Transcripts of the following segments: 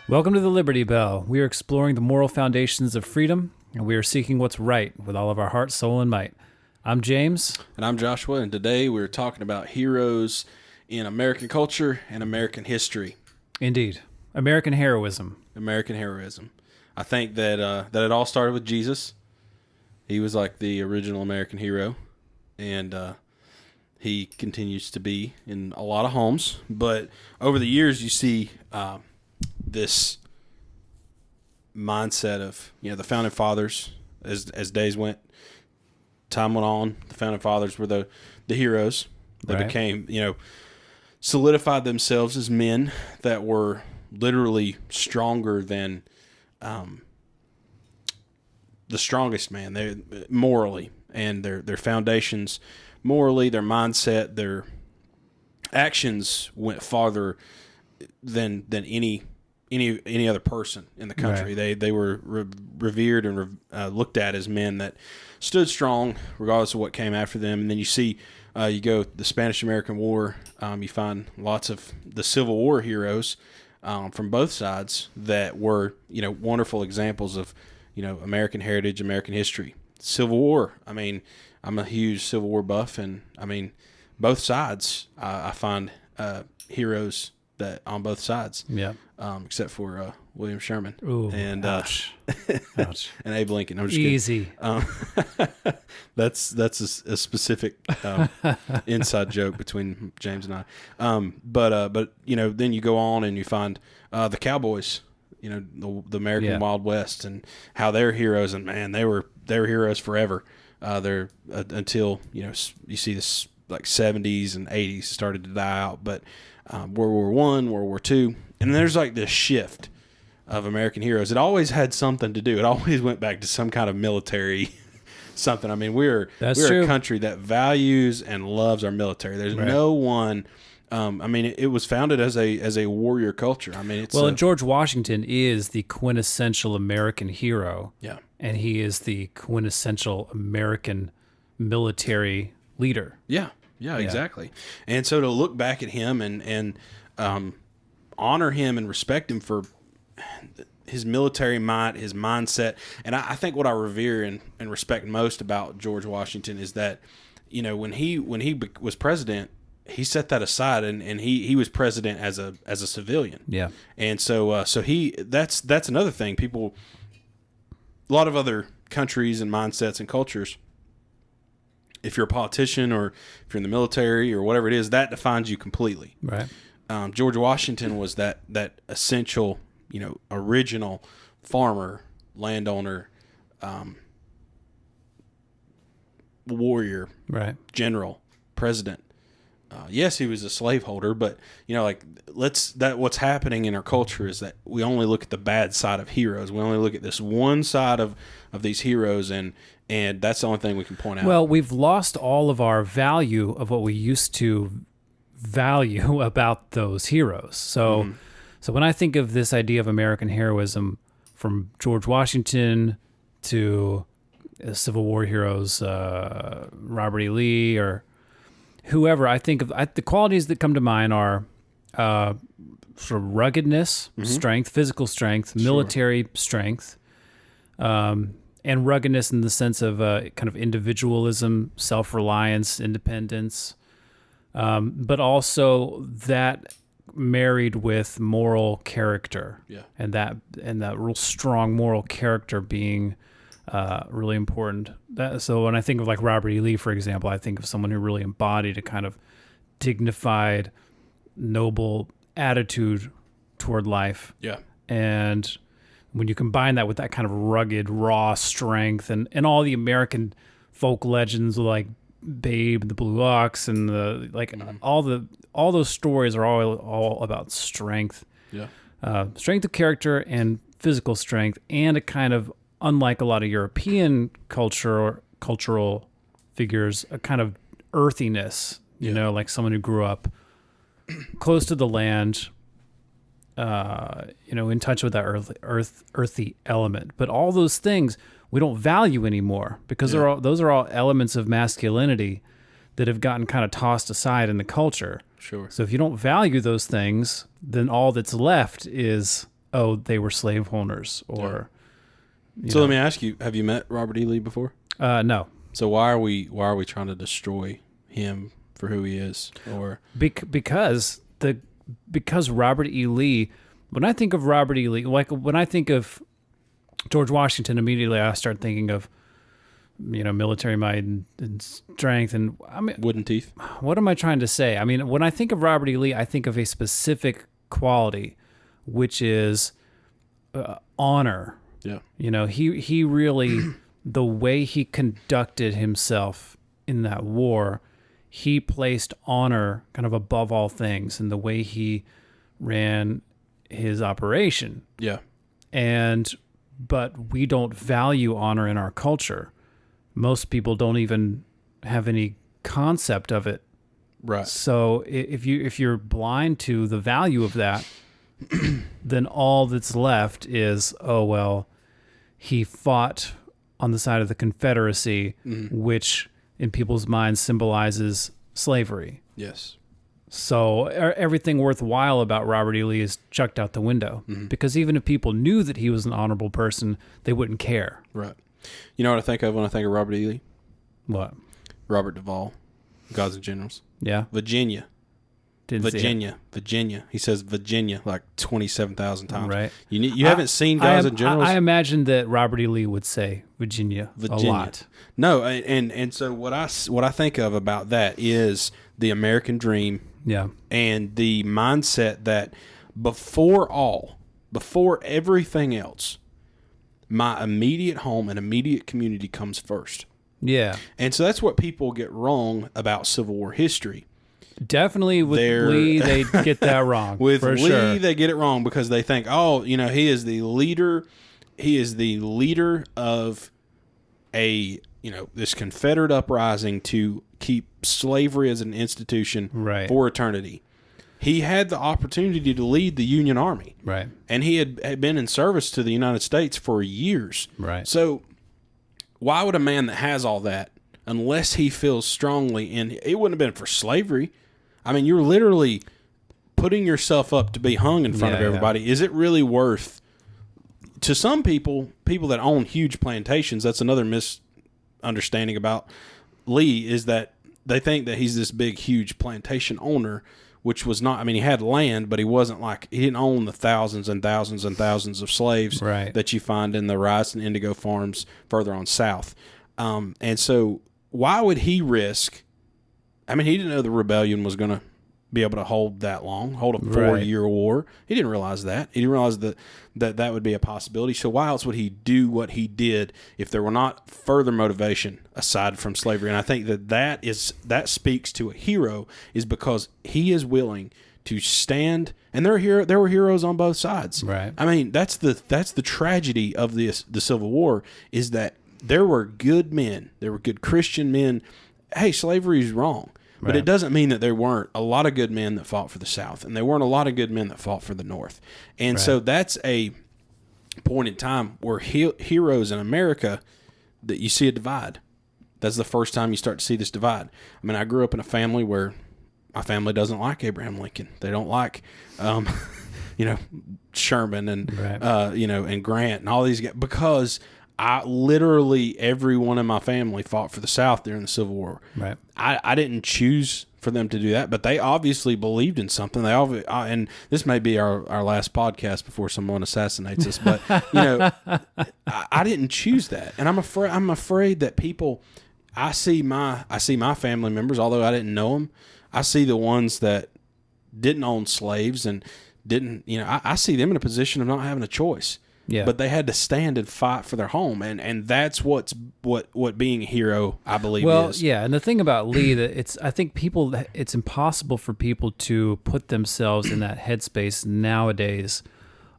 Welcome to the Liberty Bell. We are exploring the moral foundations of freedom, and we are seeking what's right with all of our heart, soul, and might. I'm James. And I'm Joshua, and today we're talking about heroes in American culture and American history. Indeed. American heroism. American heroism. I think that it all started with Jesus. He was like the original American hero, and he continues to be in a lot of homes. But over the years, you see this mindset of, the founding fathers, as days went, time went on, the founding fathers were the heroes. They became, solidified themselves as men that were literally stronger than the strongest man. They morally, and their foundations morally, their mindset, their actions went farther than any other person in the country. Right. They were revered and looked at as men that stood strong regardless of what came after them. And then you see, you go the Spanish-American War, you find lots of the Civil War heroes from both sides that were, wonderful examples of, American heritage, American history. Civil War, I'm a huge Civil War buff, and both sides, I find heroes that on both sides. Yeah. Except for William Sherman. Ooh, and ouch. Ouch. And Abe Lincoln. I'm just easy. Kidding. That's a specific inside joke between James and I. But then you go on and you find the Cowboys. The American Wild West, and how they're heroes, and man, they were heroes forever. They're until you see this like 70s and 80s started to die out, but World War I, World War II, and there's like this shift of American heroes. It always had something to do. It always went back to some kind of military something. We're a country that values and loves our military. There's no one. It was founded as a warrior culture. And George Washington is the quintessential American hero. Yeah, and he is the quintessential American military leader. Yeah, exactly. And so to look back at him and honor him and respect him for his military might, his mindset, and I think what I revere and respect most about George Washington is that when he was president, he set that aside, and he was president as a civilian. Yeah. And so that's another thing. People, a lot of other countries and mindsets and cultures, if you're a politician or if you're in the military or whatever it is, that defines you completely. Right. George Washington was that essential, original farmer, landowner, warrior, right, general, president. Yes, he was a slaveholder, but what's happening in our culture is that we only look at the bad side of heroes. We only look at this one side of these heroes, and that's the only thing we can point out. Well, we've lost all of our value of what we used to value about those heroes. So, So when I think of this idea of American heroism, from George Washington to Civil War heroes, Robert E. Lee or whoever, I think of the qualities that come to mind are sort of ruggedness, strength, physical strength, military strength, and ruggedness in the sense of kind of individualism, self-reliance, independence, but also that married with moral character, and that real strong moral character being really important. So when I think of like Robert E. Lee, for example, I think of someone who really embodied a kind of dignified, noble attitude toward life. Yeah. And when you combine that with that kind of rugged, raw strength and all the American folk legends like Babe, the Blue Ox, and all those stories are all about strength. Yeah. Strength of character and physical strength, and a kind of, unlike a lot of European cultural figures, a kind of earthiness, like someone who grew up close to the land, in touch with that earthy element. But all those things we don't value anymore because those are all elements of masculinity that have gotten kind of tossed aside in the culture. Sure. So if you don't value those things, then all that's left is oh, they were slave owners or. So let me ask you: have you met Robert E. Lee before? No. So why are we trying to destroy him for who he is? Or because Robert E. Lee. When I think of Robert E. Lee, like when I think of George Washington, immediately I start thinking of military might and strength, and I mean wooden teeth. What am I trying to say? I mean, when I think of Robert E. Lee, I think of a specific quality, which is honor. Yeah. He really, the way he conducted himself in that war, he placed honor kind of above all things in the way he ran his operation. Yeah. But we don't value honor in our culture. Most people don't even have any concept of it. Right. So if you're blind to the value of that, then all that's left is, oh, well, he fought on the side of the Confederacy, which in people's minds symbolizes slavery. Yes. So everything worthwhile about Robert E. Lee is chucked out the window because even if people knew that he was an honorable person, they wouldn't care. Right. You know what I think of when I think of Robert E. Lee? What? Robert Duvall, Gods and Generals. Yeah. Virginia. Didn't see it. Virginia. He says Virginia like 27,000 times. Right. You haven't seen Gods and Generals? I imagine that Robert E. Lee would say Virginia a lot. No, and so what I think of about that is the American dream. Yeah. And the mindset that before everything else, my immediate home and immediate community comes first. Yeah. And so that's what people get wrong about Civil War history. Definitely with Lee, they get that wrong. With for Lee, sure. They get it wrong because they think, he is the leader. He is the leader of this Confederate uprising to keep slavery as an institution for eternity. He had the opportunity to lead the Union Army. Right. And he had been in service to the United States for years. Right. So why would a man that has all that, unless he feels strongly in, it wouldn't have been for slavery. I mean, you're literally putting yourself up to be hung in front of everybody. Yeah. Is it really worth, to some people that own huge plantations, that's another misunderstanding about Lee, is that they think that he's this big, huge plantation owner, which was not. I mean, he had land, but he didn't own the thousands and thousands and thousands of slaves that you find in the rice and indigo farms further on south. And so why would he risk? I mean, he didn't know the rebellion was going to be able to hold that long, hold a 4-year war. He didn't realize that. He didn't realize that would be a possibility. So why else would he do what he did if there were not further motivation aside from slavery? And I think that speaks to a hero, is because he is willing to stand. And there were heroes on both sides. Right. I mean, that's the tragedy of the Civil War, is that there were good men, there were good Christian men. Hey, slavery is wrong. But it doesn't mean that there weren't a lot of good men that fought for the South, and there weren't a lot of good men that fought for the North. And so that's a point in time where heroes in America, that you see a divide. That's the first time you start to see this divide. I mean, I grew up in a family where my family doesn't like Abraham Lincoln. They don't like, Sherman and, and Grant and all these guys, because literally everyone in my family fought for the South during the Civil War. Right. I didn't choose for them to do that, but they obviously believed in something. And this may be our last podcast before someone assassinates us, but I didn't choose that, and I'm afraid that people. I see my family members, although I didn't know them. I see the ones that didn't own slaves and didn't. I see them in a position of not having a choice. Yeah. But they had to stand and fight for their home, and that's what being a hero, I believe, is. Well, yeah, and the thing about Lee, that I think it's impossible for people to put themselves in that headspace nowadays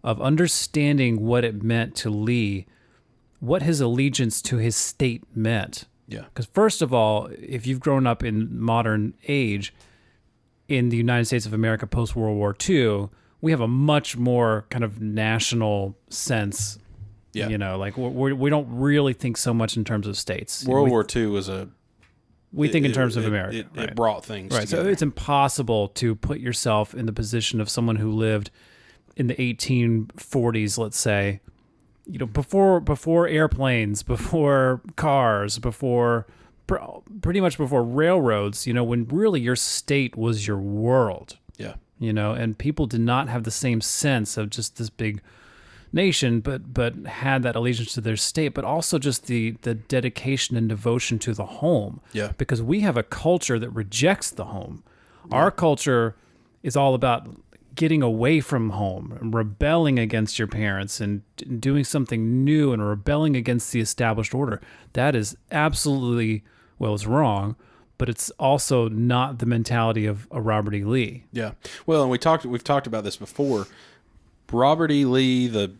of understanding what it meant to Lee, what his allegiance to his state meant. Yeah. Because first of all, if you've grown up in modern age in the United States of America post World War II, we have a much more kind of national sense. Yeah. We don't really think so much in terms of states. World War II was we think in terms of America. It brought things together. So it's impossible to put yourself in the position of someone who lived in the 1840s, let's say, before airplanes, before cars, pretty much before railroads, when really your state was your world. Yeah. And people did not have the same sense of just this big nation, but had that allegiance to their state, but also just the dedication and devotion to the home. Yeah. Because we have a culture that rejects the home. Yeah. Our culture is all about getting away from home and rebelling against your parents and doing something new and rebelling against the established order. That is absolutely, it's wrong, but it's also not the mentality of a Robert E. Lee. Yeah. Well, and we've talked about this before. Robert E. Lee, the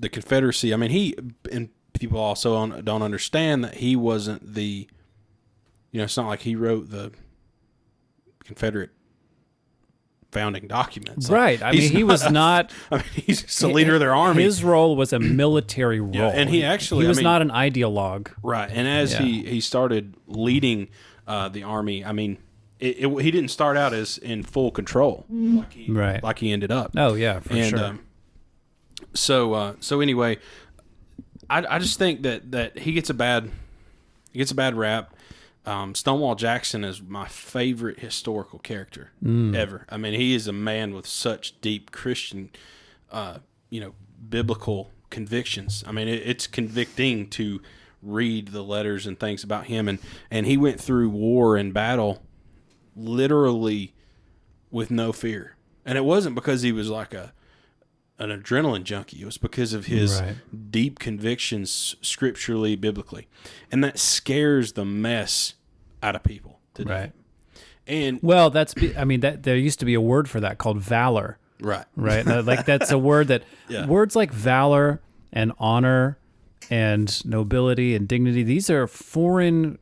Confederacy. I mean, and people also don't understand that he wasn't the. It's not like he wrote the Confederate founding documents. Right. He was not. He's just the leader of their army. His role was a military role. Yeah, and he was not an ideologue. Right. And as he started leading the army, I mean, he didn't start out as in full control like he ended up. Oh yeah, for sure. So anyway, I just think that he gets a bad rap. Stonewall Jackson is my favorite historical character ever. I mean, he is a man with such deep Christian, biblical convictions. I mean, it's convicting to read the letters and things about him, and he went through war and battle literally with no fear. And it wasn't because he was like an adrenaline junkie. It was because of his deep convictions scripturally, biblically. And that scares the mess out of people today. Right. And there used to be a word for that called valor. Right. Right. Like that's a word that words like valor and honor and nobility and dignity, these are foreign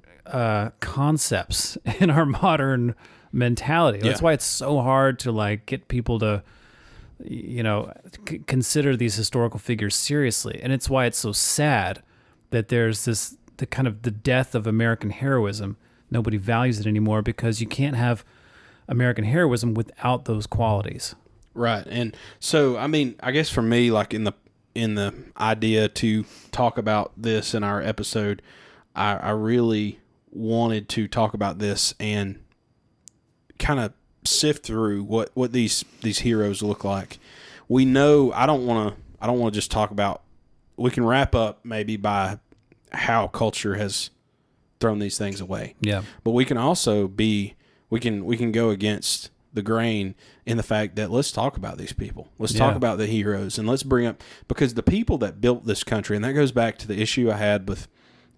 concepts in our modern mentality. That's why it's so hard to get people to consider these historical figures seriously. And it's why it's so sad that there's the kind of the death of American heroism. Nobody values it anymore because you can't have American heroism without those qualities. Right. And so, I mean, I guess for me, like in the idea to talk about this in our episode, I really wanted to talk about this and kind of sift through what these heroes look like. We know I don't want to just talk about. We can wrap up maybe by how culture has thrown these things away. Yeah. But we can also we can go against the grain in the fact that let's talk about these people. Let's talk about the heroes, and let's bring up, because the people that built this country, and that goes back to the issue I had with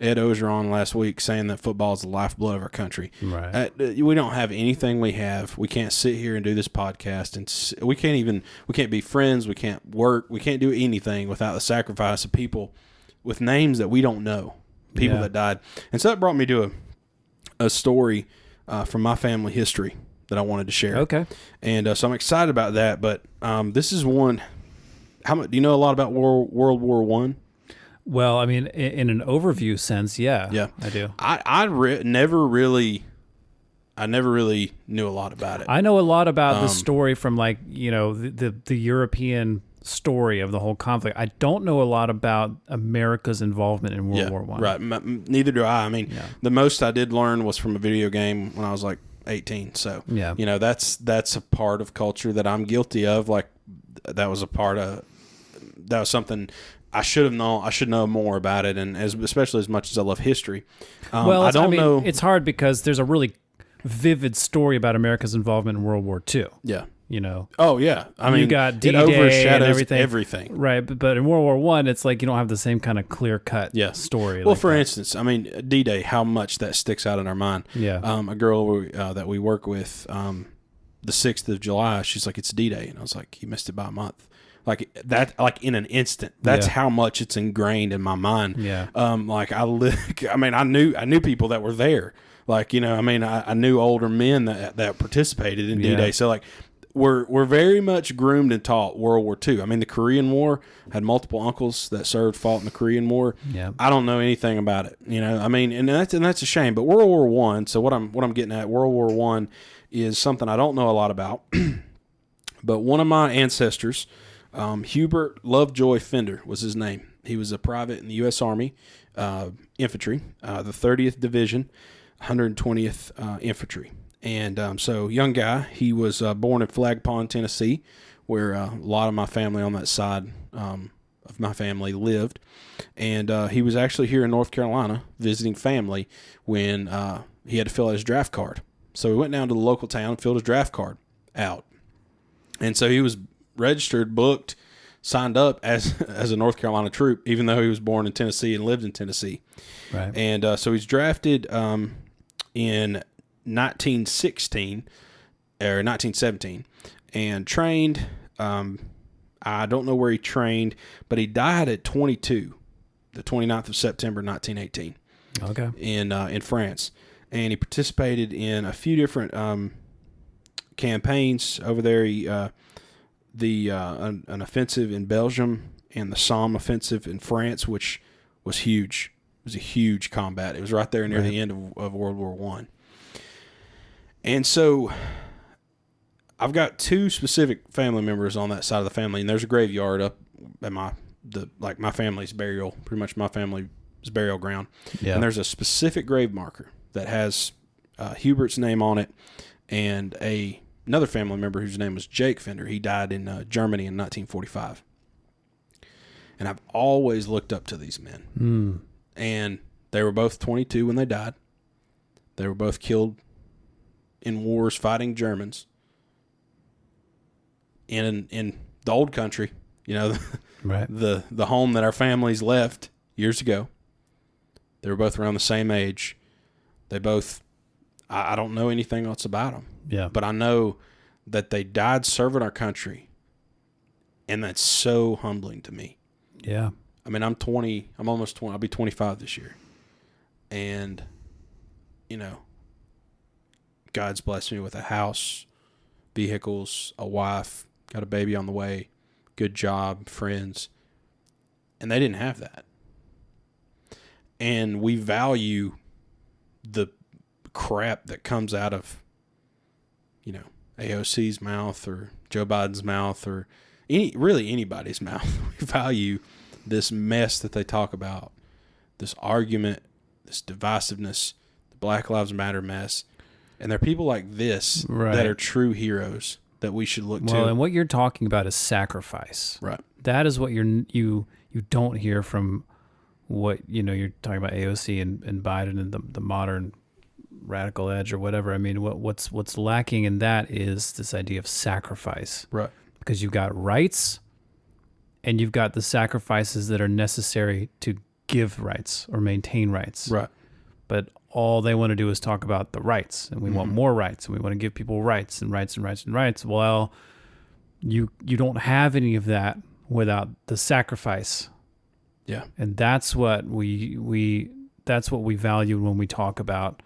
Ed Ogeron last week saying that football is the lifeblood of our country. Right. We don't have anything we have. We can't sit here and do this podcast, and we can't be friends. We can't work. We can't do anything without the sacrifice of people with names that we don't know, people that died. And so that brought me to a story from my family history that I wanted to share. Okay. And so I'm excited about that. But this is one. How much do you know a lot about World War One? Well, I mean, in an overview sense, yeah, I do. I never really knew a lot about it. I know a lot about the story from the European story of the whole conflict. I don't know a lot about America's involvement in World War One. Right. Neither do I. I mean, the most I did learn was from a video game when I was like 18. So that's a part of culture that I'm guilty of. Like that was something I should have known. I should know more about it, and especially as much as I love history. I don't know. It's hard because there's a really vivid story about America's involvement in World War II. Yeah. Oh yeah. I mean, you got D-Day, it overshadows and everything. Right, but in World War One, it's like you don't have the same kind of clear cut story. Well, for instance, I mean, D-Day, how much that sticks out in our mind. Yeah. A girl that we work with, the 6th of July, she's like, it's D-Day, and I was like, you missed it by a month. Like that, like in an instant. That's how much it's ingrained in my mind. Yeah. I knew people that were there. Like, I knew older men that participated in D-Day. So like, we're very much groomed and taught World War II. I mean, the Korean War, had multiple uncles that fought in the Korean War. Yeah. I don't know anything about it. I mean, and that's a shame. But World War One. So what I'm getting at, World War One is something I don't know a lot about. But one of my ancestors, Hubert Lovejoy Fender was his name. He was a private in the U.S. Army infantry, the 30th Division, 120th Infantry. And so, young guy, he was born in Flag Pond, Tennessee, where a lot of my family on that side of my family lived. And he was actually here in North Carolina visiting family when he had to fill out his draft card. So he went down to the local town and filled his draft card out. And so he was registered, booked, signed up as a North Carolina troop, even though he was born in Tennessee and lived in Tennessee. Right. And so he's drafted in 1916 or 1917 and trained. I don't know where he trained, but he died at 22, the 29th of September, 1918. Okay. In France. And he participated in a few different campaigns over there. He, an offensive in Belgium and the Somme offensive in France, which was huge. It was a huge combat. It was right there near the end of World War I. And so I've got two specific family members on that side of the family, and there's a graveyard up at my family's burial, pretty much my family's burial ground. Yeah. And there's a specific grave marker that has Hubert's name on it, and another family member whose name was Jake Fender. He died in Germany in 1945. And I've always looked up to these men. Mm. And they were both 22 when they died. They were both killed in wars fighting Germans in the old country, right. the home that our families left years ago. They were both around the same age. They both, I don't know anything else about them. Yeah. But I know that they died serving our country. And that's so humbling to me. Yeah. I mean, I'm almost 20. I'll be 25 this year. And, God's blessed me with a house, vehicles, a wife, got a baby on the way, good job, friends. And they didn't have that. And we value the crap that comes out of, AOC's mouth or Joe Biden's mouth or really anybody's mouth. We value this mess that they talk about, this argument, this divisiveness, the Black Lives Matter mess. And there are people like this that are true heroes that we should look to. Well, and what you're talking about is sacrifice. Right. That is what you don't hear from what, you're talking about AOC and Biden and the modern radical edge or whatever. I mean, what's lacking in that is this idea of sacrifice. Right. Because you've got rights and you've got the sacrifices that are necessary to give rights or maintain rights. Right. But all they want to do is talk about the rights, and we want more rights, and we want to give people rights and rights and rights and rights. Well, you don't have any of that without the sacrifice. Yeah. And that's what we value when we talk about,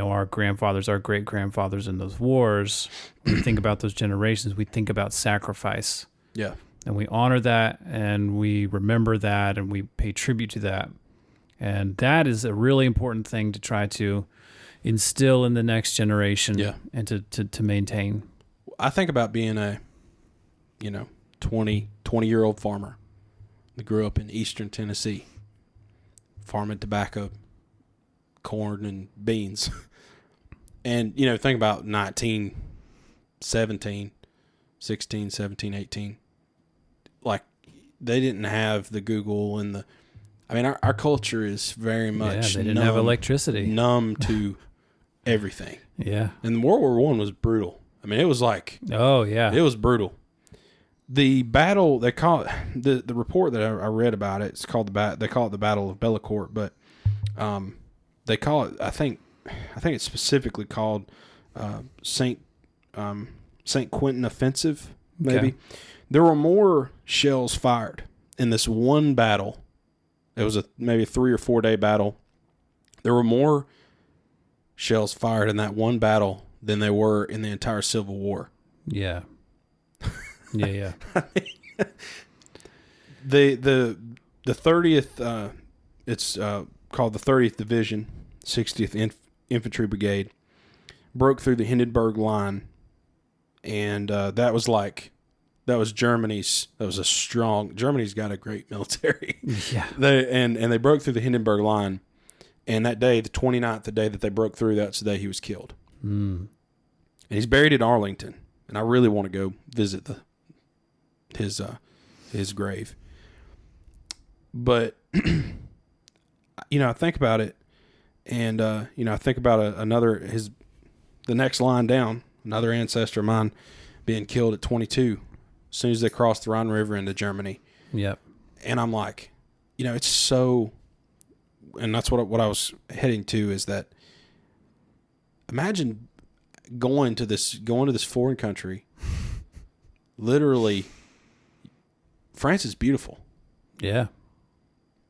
our grandfathers, our great grandfathers in those wars. When we think about those generations, we think about sacrifice. Yeah. And we honor that, and we remember that, and we pay tribute to that. And that is a really important thing to try to instill in the next generation and to maintain. I think about being a, 20-year-old farmer that grew up in eastern Tennessee, farming tobacco, corn, and beans. And, think about 1917, 16, 17, 18. Like, they didn't have the Google and our culture is very much they didn't have electricity. Numb to everything. Yeah. And World War I was brutal. I mean, it was like... Oh, yeah. It was brutal. The battle, they call it... The report that I read about it, they call it the Battle of Bellecourt, but they call it... I think it's specifically called St. Quentin Offensive, maybe. Okay. There were more shells fired in this one battle. It was maybe a 3 or 4 day battle. There were more shells fired in that one battle than there were in the entire Civil War. Yeah. Yeah. The 30th, it's called the 30th Division, 60th Infantry Brigade, broke through the Hindenburg Line, and that was like Germany's. That was a strong. Germany's got a great military. Yeah. They broke through the Hindenburg Line, and that day, the 29th, the day that they broke through, that's the day he was killed. And he's buried at Arlington, and I really want to go visit his grave. But I think about it, and I think about the next line down, another ancestor of mine being killed at 22 as soon as they crossed the Rhine River into Germany. Yep. And I'm like, it's so, and that's what I was heading to, is that imagine going to this foreign country. Literally, France is beautiful. Yeah.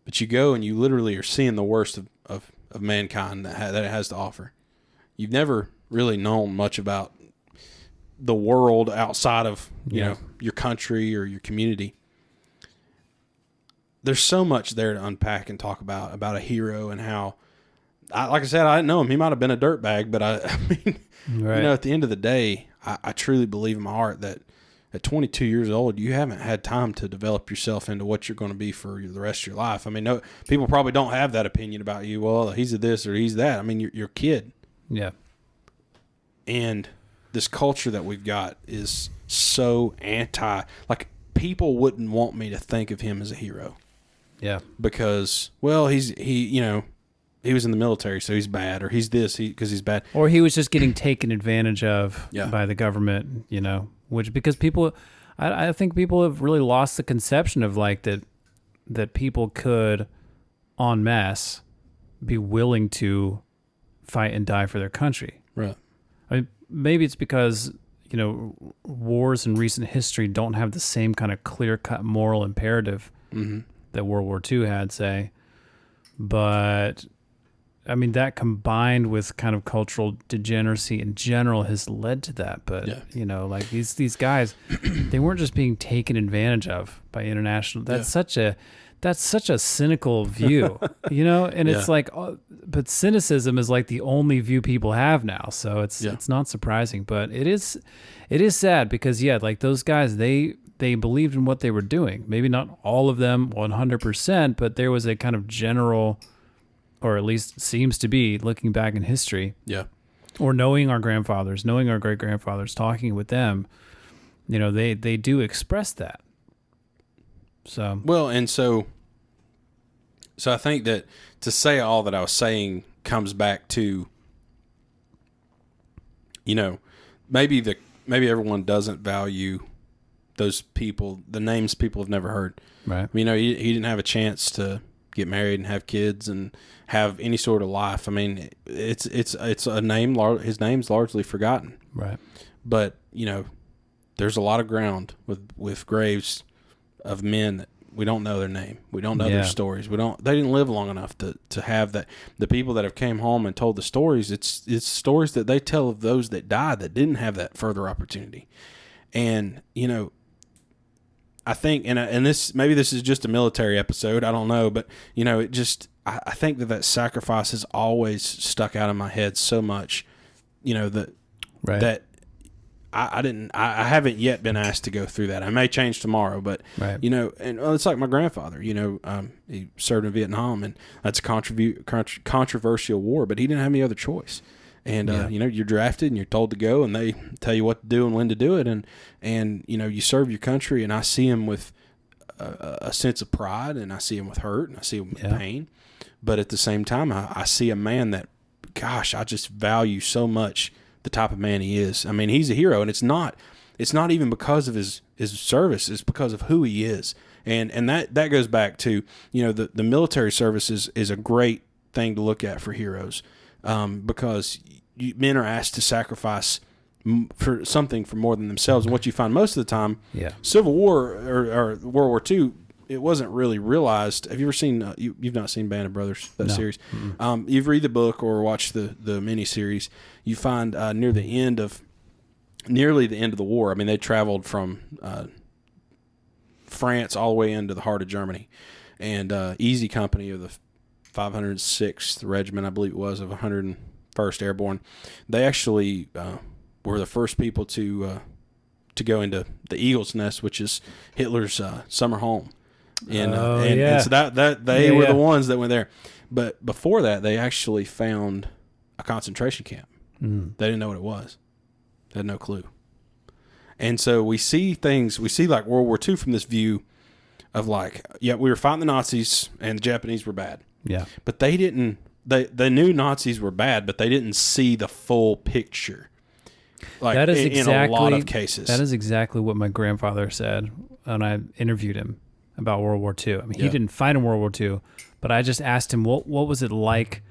But you go and you literally are seeing the worst of mankind that it has to offer. You've never really known much about the world outside of your country or your community. There's so much there to unpack and talk about a hero and how, like I said, I didn't know him. He might have been a dirtbag, but I mean, right. at the end of the day, I truly believe in my heart that at 22 years old, you haven't had time to develop yourself into what you're going to be for the rest of your life. I mean, no, people probably don't have that opinion about you. Well, he's a this or he's that. I mean, you're a kid. Yeah. And this culture that we've got is so like people wouldn't want me to think of him as a hero. Yeah. Because, well, he was in the military, so he's bad, or he's this because he's bad. Or he was just getting taken advantage of Yeah. by the government, which because people, I think people have really lost the conception of like that people could en masse be willing to fight and die for their country. Right. I mean, maybe it's because, wars in recent history don't have the same kind of clear-cut moral imperative that World War II had, say. But, I mean, that combined with kind of cultural degeneracy in general has led to that. But, like these guys, they weren't just being taken advantage of by international. That's such a cynical view, and it's like, but cynicism is like the only view people have now. So it's not surprising, but it is sad because like those guys, they believed in what they were doing. Maybe not all of them 100%, but there was a kind of general, or at least seems to be, looking back in history. Yeah. Or knowing our grandfathers, knowing our great grandfathers, talking with them, they do express that. So well, and so I think that to say all that I was saying comes back to, maybe everyone doesn't value those people, the names people have never heard. Right. He didn't have a chance to get married and have kids and have any sort of life. I mean, it's a name. His name's largely forgotten. Right. But there's a lot of ground with graves of men that we don't know their name. We don't know their stories. They didn't live long enough to have that. The people that have came home and told the stories, it's stories that they tell of those that died that didn't have that further opportunity. And, I think, and maybe this is just a military episode, I don't know, but I think that sacrifice has always stuck out in my head so much, that I haven't yet been asked to go through that. I may change tomorrow, but right. And it's like my grandfather. He served in Vietnam, and that's a controversial war, but he didn't have any other choice. And you're drafted and you're told to go, and they tell you what to do and when to do it, and you serve your country. And I see him with a sense of pride, and I see him with hurt, and I see him with pain. But at the same time, I see a man that, gosh, I just value so much the type of man he is. I mean, he's a hero, and it's not even because of his service. It's because of who he is. And that goes back to, the military service is a great thing to look at for heroes, because men are asked to sacrifice for something for more than themselves. And what you find most of the time, Civil War or World War II, it wasn't really realized. Have you ever seen? You've not seen Band of Brothers, that series? Mm-hmm. You've read the book or watched the miniseries. You find nearly the end of the war. I mean, they traveled from France all the way into the heart of Germany, and Easy Company of the 506th Regiment, I believe it was, of 101st Airborne. They actually were the first people to to go into the Eagle's Nest, which is Hitler's summer home. And so that they were the ones that went there. But before that, they actually found a concentration camp. They didn't know what it was. They had no clue. And so we see like World War II from this view of like, yeah, we were fighting the Nazis and the Japanese were bad. Yeah. But they didn't, they knew Nazis were bad, but they didn't see the full picture. Like that is in a lot of cases. That is exactly what my grandfather said when I interviewed him about World War II. I mean, he didn't fight in World War II, but I just asked him, what was it like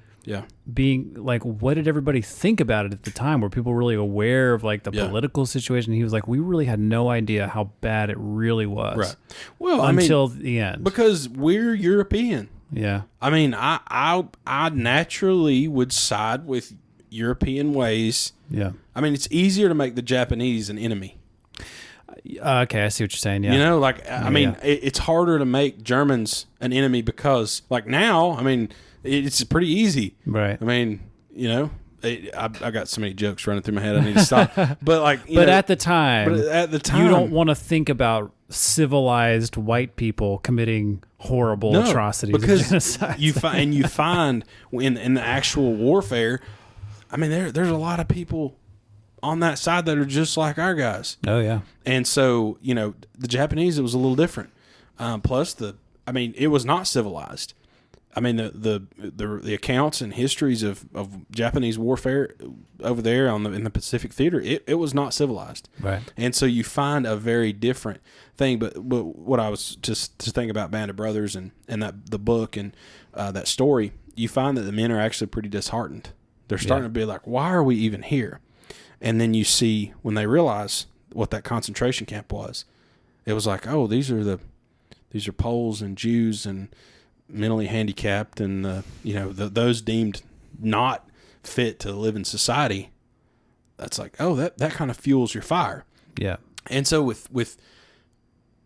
being, like, what did everybody think about it at the time? Were people really aware of, like, the political situation? He was like, we really had no idea how bad it really was. Right. Well, until the end. Because we're European. Yeah. I mean, I naturally would side with European ways. Yeah. I mean, it's easier to make the Japanese an enemy. Okay, I see what you're saying. Yeah. You know, like, I mean, it's harder to make Germans an enemy because, like, now, I mean, it's pretty easy. Right. I mean, you know, I got so many jokes running through my head. I need to stop. But like, at the time, you don't want to think about civilized white people committing horrible atrocities because and genocide. you find in the actual warfare, I mean, there's a lot of people on that side that are just like our guys. Oh yeah. And so, you know, the Japanese, it was a little different. Plus it was not civilized. I mean, the accounts and histories of Japanese warfare over there in the Pacific Theater, it was not civilized. Right. And so you find a very different thing. But what I was just to think about Band of Brothers and that the book and that story, you find that the men are actually pretty disheartened. They're starting to be like, why are we even here? And then you see when they realize what that concentration camp was, it was like, oh, these are Poles and Jews and mentally handicapped and those deemed not fit to live in society. That's like, oh, that kind of fuels your fire. Yeah. And so with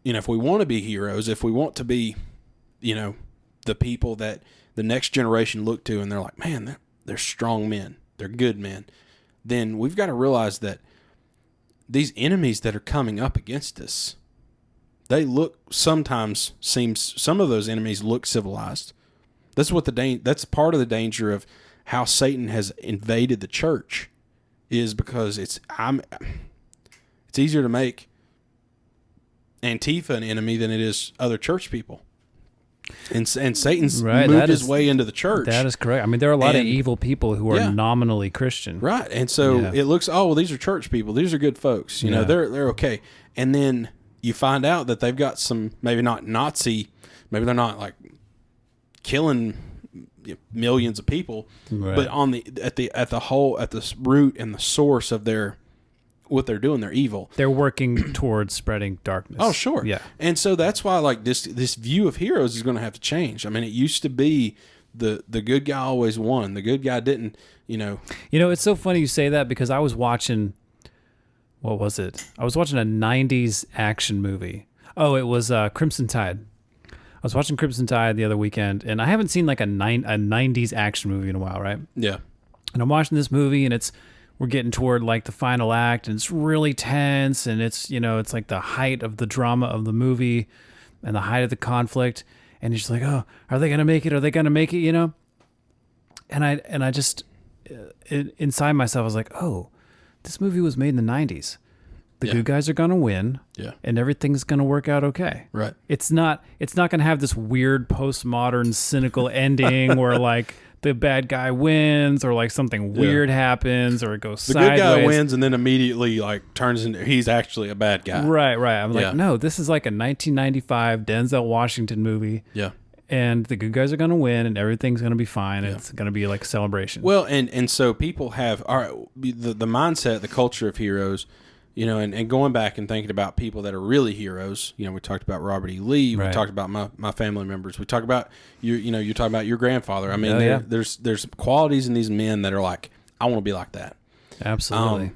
if we want to be heroes, if we want to be, the people that the next generation look to and they're like, man, they're strong men, they're good men, then we've got to realize that these enemies that are coming up against us, some of those enemies look civilized. That's part of the danger of how Satan has invaded the church, is because it's easier to make Antifa an enemy than it is other church people. And Satan's moved his way into the church. That is correct. I mean, there are a lot of evil people who are nominally Christian. Right. And so it looks, these are church people. These are good folks. You know, they're okay. And then you find out that they've got some, maybe not Nazi, maybe they're not like killing millions of people, but at the root and the source of what they're doing, they're evil. They're working towards spreading darkness. Oh, sure. Yeah. And so that's why like this view of heroes is going to have to change. I mean, it used to be the good guy always won. The good guy didn't, it's so funny you say that because I was watching, what was it? I was watching a 90s action movie. Oh, it was Crimson Tide. I was watching Crimson Tide the other weekend, and I haven't seen like a 90s action movie in a while, right? Yeah. And I'm watching this movie, and we're getting toward like the final act, and it's really tense, and it's like the height of the drama of the movie and the height of the conflict, and you're just like, oh, are they gonna make it? Are they gonna make it? And I just inside myself I was like, oh, this movie was made in the 90s. The good guys are gonna win, and everything's gonna work out okay. Right. It's not gonna have this weird postmodern cynical ending where like the bad guy wins or like something weird happens or it goes sideways. The good guy wins and then immediately like turns into he's actually a bad guy. Right. I'm like, no, this is like a 1995 Denzel Washington movie. Yeah. And the good guys are going to win and everything's going to be fine. And it's going to be like a celebration. Well, and so people have the mindset, the culture of heroes, and going back and thinking about people that are really heroes. We talked about Robert E. Lee. We talked about my family members. We talked about you're talking about your grandfather. I mean, there's qualities in these men that are like, I want to be like that. Absolutely.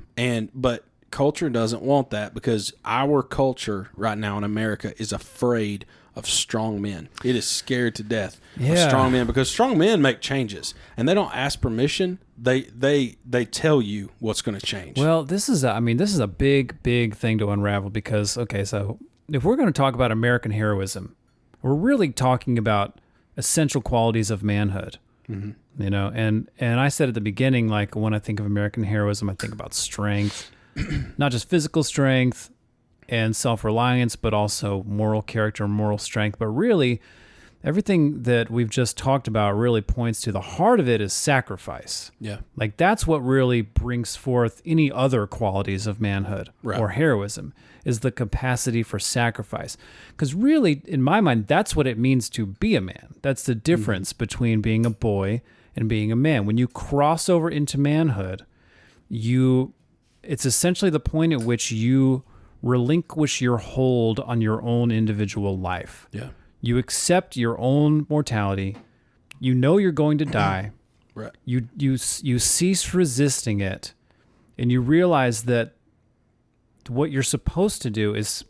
But culture doesn't want that because our culture right now in America is afraid of strong men. It is scared to death of Yeah. strong men, because strong men make changes and they don't ask permission. They tell you what's going to change. Well, this is a big thing to unravel, because, okay, so if we're going to talk about American heroism, we're really talking about essential qualities of manhood. You know, and I said at the beginning, like, when I think of American heroism, I think about strength, not just physical strength and self-reliance, but also moral character, moral strength. But really, everything that we've just talked about really points to the heart of it is sacrifice. Yeah. Like, that's what really brings forth any other qualities of manhood or heroism, is the capacity for sacrifice. Because really, in my mind, that's what it means to be a man. That's the difference between being a boy and being a man. When you cross over into manhood, it's essentially the point at which you relinquish your hold on your own individual life. Yeah. You accept your own mortality. You know you're going to die. Right. You cease resisting it, and you realize that what you're supposed to do is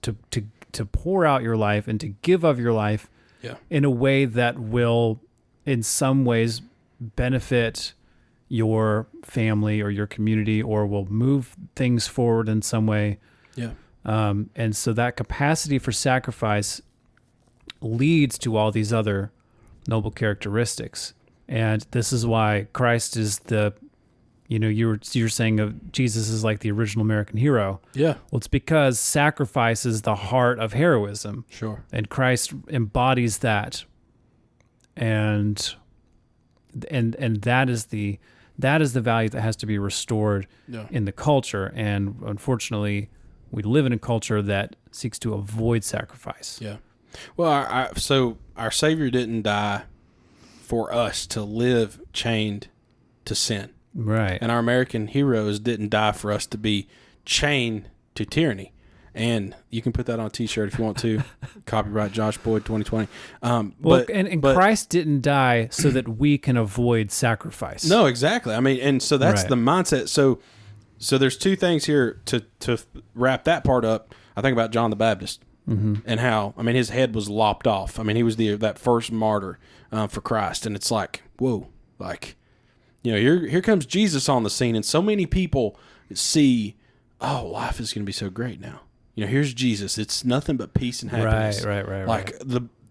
to pour out your life and to give of your life in a way that will, in some ways, benefit your family or your community, or will move things forward in some way. Yeah. And so that capacity for sacrifice leads to all these other noble characteristics. And this is why Christ is you're saying of Jesus is like the original American hero. Yeah. Well, it's because sacrifice is the heart of heroism. Sure. And Christ embodies that. And that is the value that has to be restored in the culture. And unfortunately, we live in a culture that seeks to avoid sacrifice. Yeah. Well, so our Savior didn't die for us to live chained to sin. Right. And our American heroes didn't die for us to be chained to tyranny. And you can put that on a T-shirt if you want to. Copyright Josh Boyd 2020. But Christ didn't die so that we can avoid sacrifice. No, exactly. I mean, and so that's the mindset. So there's two things here to wrap that part up. I think about John the Baptist and how, I mean, his head was lopped off. I mean, he was that first martyr for Christ. And it's like, whoa, like, you know, here comes Jesus on the scene, and so many people see, oh, life is going to be so great now. You know, here's Jesus. It's nothing but peace and happiness. Right. Like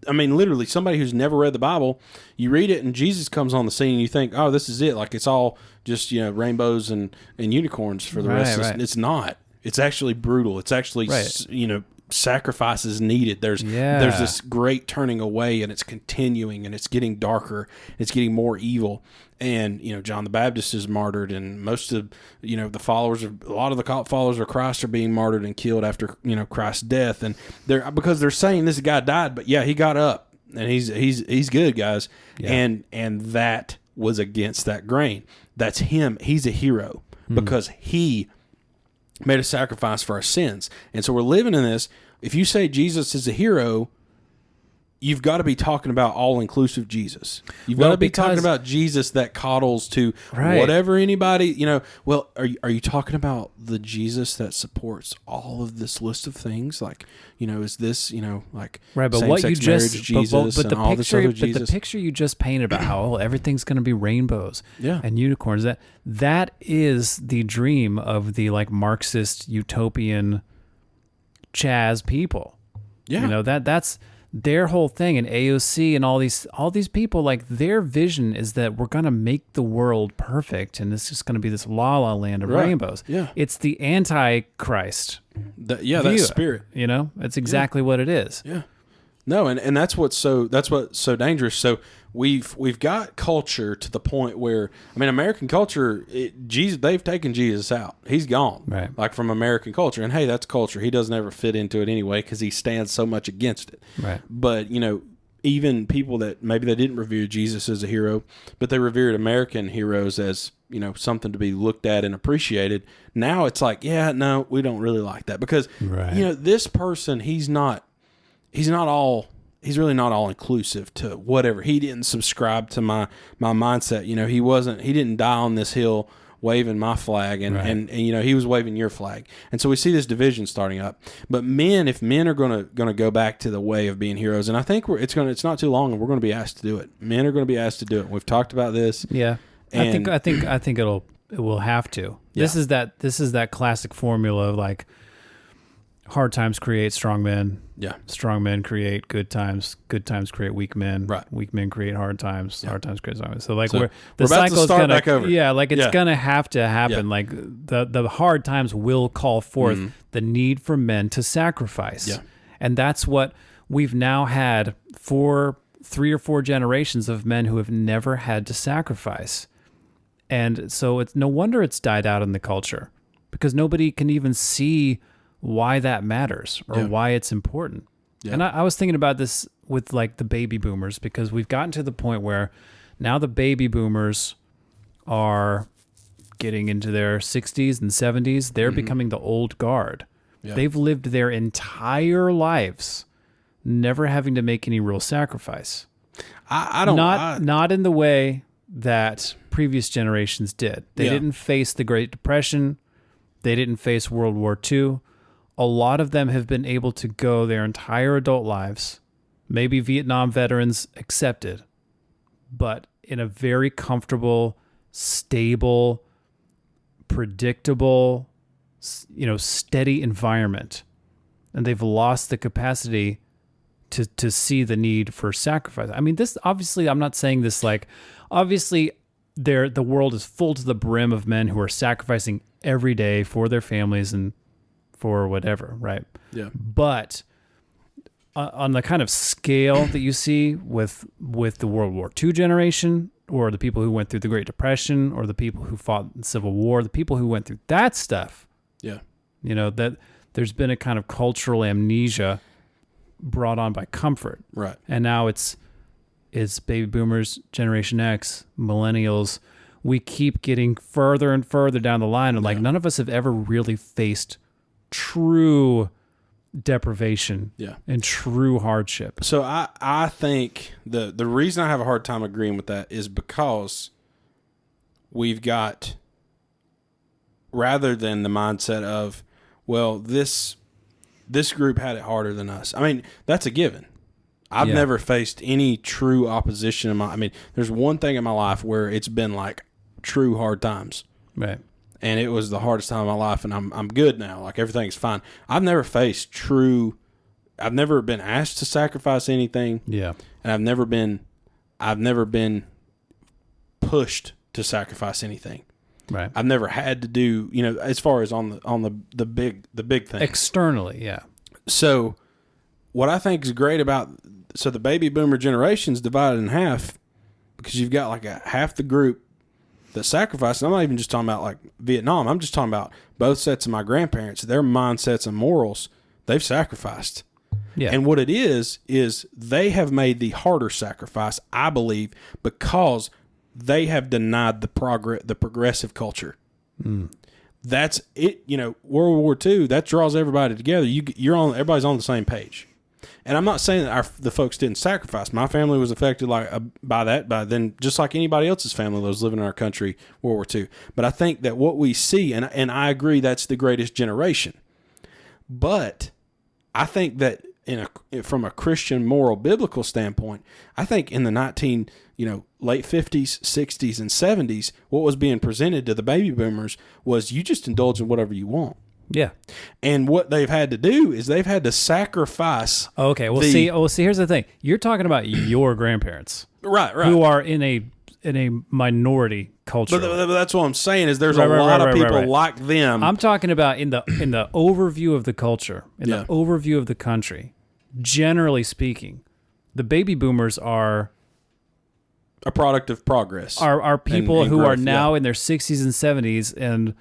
literally, somebody who's never read the Bible, you read it, and Jesus comes on the scene, and you think, oh, this is it. Like, it's all just, you know, rainbows and unicorns for the rest. It's not. It's actually brutal. It's actually, you know, sacrifices needed. There's this great turning away, and it's continuing, and it's getting darker. It's getting more evil. And, you know, John the Baptist is martyred, and most of, you know, a lot of the followers of Christ are being martyred and killed after, you know, Christ's death. And because they're saying this guy died, but yeah, he got up, and he's good, guys. Yeah. And that was against that grain. That's him. He's a hero because he made a sacrifice for our sins. And so we're living in this. If you say Jesus is a hero, you've got to be talking about all-inclusive Jesus. You've got to be talking about Jesus that coddles to whatever anybody, you know. Well, are you talking about the Jesus that supports all of this list of things? Like, you know, is this, you know, like but what you just Jesus but the and all this other Jesus? But the picture you just painted about how everything's going to be rainbows and unicorns, that is the dream of the like Marxist utopian Chaz people. Yeah. You know, that's their whole thing, and AOC and all these people, like, their vision is that we're going to make the world perfect, and it's just going to be this la land of rainbows. Yeah. It's the anti-Christ. That spirit. You know, that's exactly what it is. Yeah. No, and that's what's so dangerous. So we've got culture to the point where, I mean, American culture, they've taken Jesus out. He's gone, right? Like, from American culture. And hey, that's culture. He doesn't ever fit into it anyway because he stands so much against it. Right. But, you know, even people that maybe they didn't revere Jesus as a hero, but they revered American heroes as, you know, something to be looked at and appreciated. Now it's like, yeah, no, we don't really like that because, you know, this person, he's really not all inclusive to whatever. He didn't subscribe to my mindset. You know, he didn't die on this hill waving my flag, and, Right. and he was waving your flag, and so we see this division starting up. But if men are going to go back to the way of being heroes, and I think it's not too long, and we're going to be asked to do it. Men are going to be asked to do it. We've talked about this. Yeah, And I think it will have to. Yeah. This is that classic formula of like hard times create strong men. Yeah. Strong men create good times. Good times create weak men. Right. Weak men create hard times. Yeah. Hard times create strong men. So like So the we're about to cycle is start gonna back over. yeah, like it's Yeah. gonna have to happen. Yeah. Like the hard times will call forth the need for men to sacrifice. Yeah. And that's what we've now had for 3 or 4 generations of men who have never had to sacrifice. And so it's no wonder it's died out in the culture, because nobody can even see why that matters or Yeah. why it's important. Yeah. And I was thinking about this with like the baby boomers, because we've gotten to the point where now the baby boomers are getting into their 60s and 70s. They're becoming the old guard. Yeah. They've lived their entire lives never having to make any real sacrifice. I don't Not in the way that previous generations did. They Yeah. didn't face the Great Depression. They didn't face World War II. A lot of them have been able to go their entire adult lives, maybe Vietnam veterans accepted, but in a very comfortable, stable, predictable, steady environment. And they've lost the capacity to see the need for sacrifice. I mean, this obviously, I'm not saying this like, obviously the world is full to the brim of men who are sacrificing every day for their families and for whatever, right? Yeah. But on the kind of scale that you see with the World War II generation, or the people who went through the Great Depression, or the people who fought in the Civil War, the people who went through that stuff, Yeah. that there's been a kind of cultural amnesia brought on by comfort. Right. And now it's baby boomers, Generation X, millennials. We keep getting further and further down the line, and like none of us have ever really faced true deprivation Yeah. and true hardship. So I think the reason I have a hard time agreeing with that is because we've got, rather than the mindset of, well, this group had it harder than us. I mean, that's a given. I've Yeah. never faced any true opposition there's one thing in my life where it's been like true hard times. Right. And it was the hardest time of my life, and I'm good now. Like, everything's fine. I've never been asked to sacrifice anything. Yeah. And I've never been pushed to sacrifice anything. Right. I've never had to do, as far as on the big thing. Externally, yeah. So what I think is great about, the baby boomer generation's divided in half, because you've got like half the group that sacrificed. I'm not even just talking about like Vietnam. I'm just talking about both sets of my grandparents, their mindsets and morals. They've sacrificed. Yeah. And what it is they have made the harder sacrifice, I believe, because they have denied the progressive culture. That's it. World War II, that draws everybody together. Everybody's on the same page. And I'm not saying that the folks didn't sacrifice. My family was affected by that, then just like anybody else's family that was living in our country, World War II. But I think that what we see, and I agree, that's the greatest generation. But I think that from a Christian moral biblical standpoint, I think in the late 50s, 60s, and 70s, what was being presented to the baby boomers was, you just indulge in whatever you want. Yeah. And what they've had to do is they've had to sacrifice. Okay. Well, see, here's the thing. You're talking about your grandparents, Right. who are in a minority culture. But that's what I'm saying, is there's a lot of people like them. I'm talking about in the overview of the culture, in the overview of the country. Generally speaking, the baby boomers are a product of progress. Are people and who growth, are now in their 60s and 70s and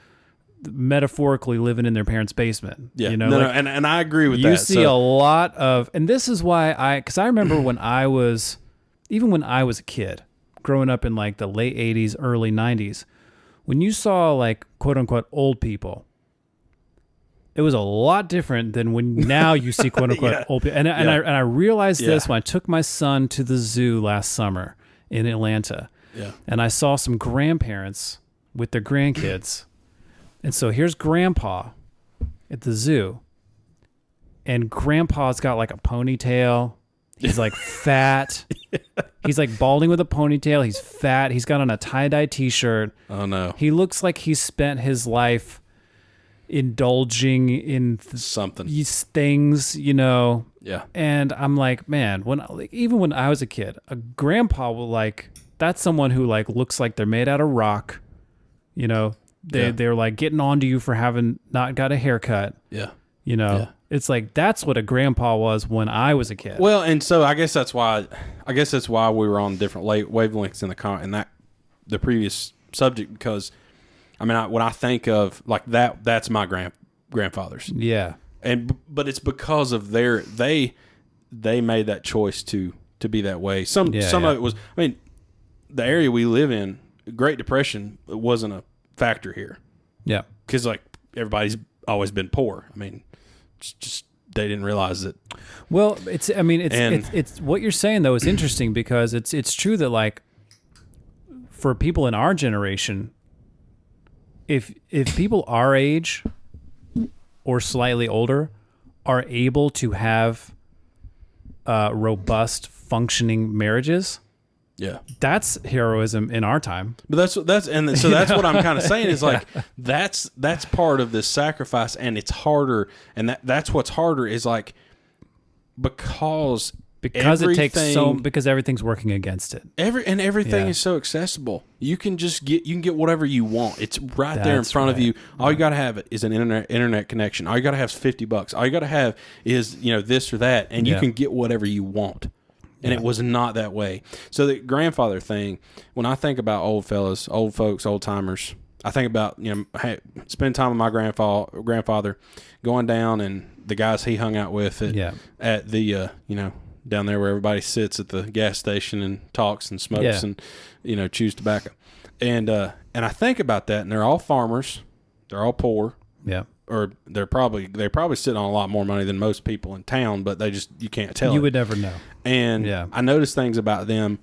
metaphorically living in their parents' basement. Yeah. Like, and I agree with you that. see a lot of, and this is why because I remember when I was a kid, growing up in like the late 80s, early 90s, when you saw like quote unquote old people, it was a lot different than when now you see quote unquote old people. And I realized this when I took my son to the zoo last summer in Atlanta. Yeah. And I saw some grandparents with their grandkids. And so here's Grandpa at the zoo. And Grandpa's got like a ponytail. He's like fat. He's like balding with a ponytail. He's fat. He's got on a tie-dye t-shirt. Oh, no. He looks like he's spent his life indulging in something, these things, you know. Yeah. And I'm like, man, even when I was a kid, a grandpa will like, that's someone who like looks like they're made out of rock, you know. They're like getting on to you for having not got a haircut. Yeah. You know. Yeah. It's like that's what a grandpa was when I was a kid. Well, and so I guess that's why we were on different wavelengths in the previous subject, because I mean, when I think of like that's my grandfathers. Yeah. But it's because of they made that choice to be that way. Some of it was, I mean, the area we live in, Great Depression, wasn't a factor here. Yeah. Because like everybody's always been poor. I mean, just they didn't realize it. Well, it's what you're saying though is interesting, because it's true that like for people in our generation, if people our age or slightly older are able to have robust functioning marriages, yeah, that's heroism in our time. But that's what I'm kind of saying is like that's part of this sacrifice, and it's harder, and that's what's harder is like because everything's working against it. Everything is so accessible. You can get whatever you want. It's right there in front of you. All you got to have is an internet connection. All you got to have is $50. All you got to have is this or that, and you can get whatever you want. And it was not that way. So the grandfather thing, when I think about old fellas, old folks, old timers, I think about, spend time with my grandfather, going down, and the guys he hung out with at the, down there where everybody sits at the gas station and talks and smokes and, chews tobacco. And I think about that, and they're all farmers. They're all poor. Yeah. Or they probably sit on a lot more money than most people in town, but you can't tell. You would never know. And I noticed things about them.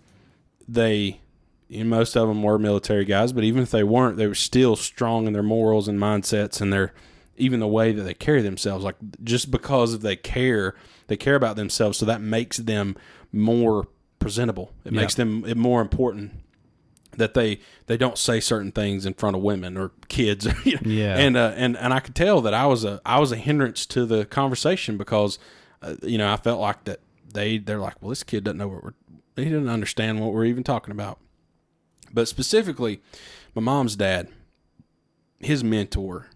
Most of them were military guys, but even if they weren't, they were still strong in their morals and mindsets, and even the way that they carry themselves. Like just because they care about themselves, so that makes them more presentable. It makes them more important that they don't say certain things in front of women or kids. And I could tell that I was a hindrance to the conversation, because I felt like that they're like, well, this kid doesn't know he doesn't understand what we're even talking about. But specifically, my mom's dad, his mentor,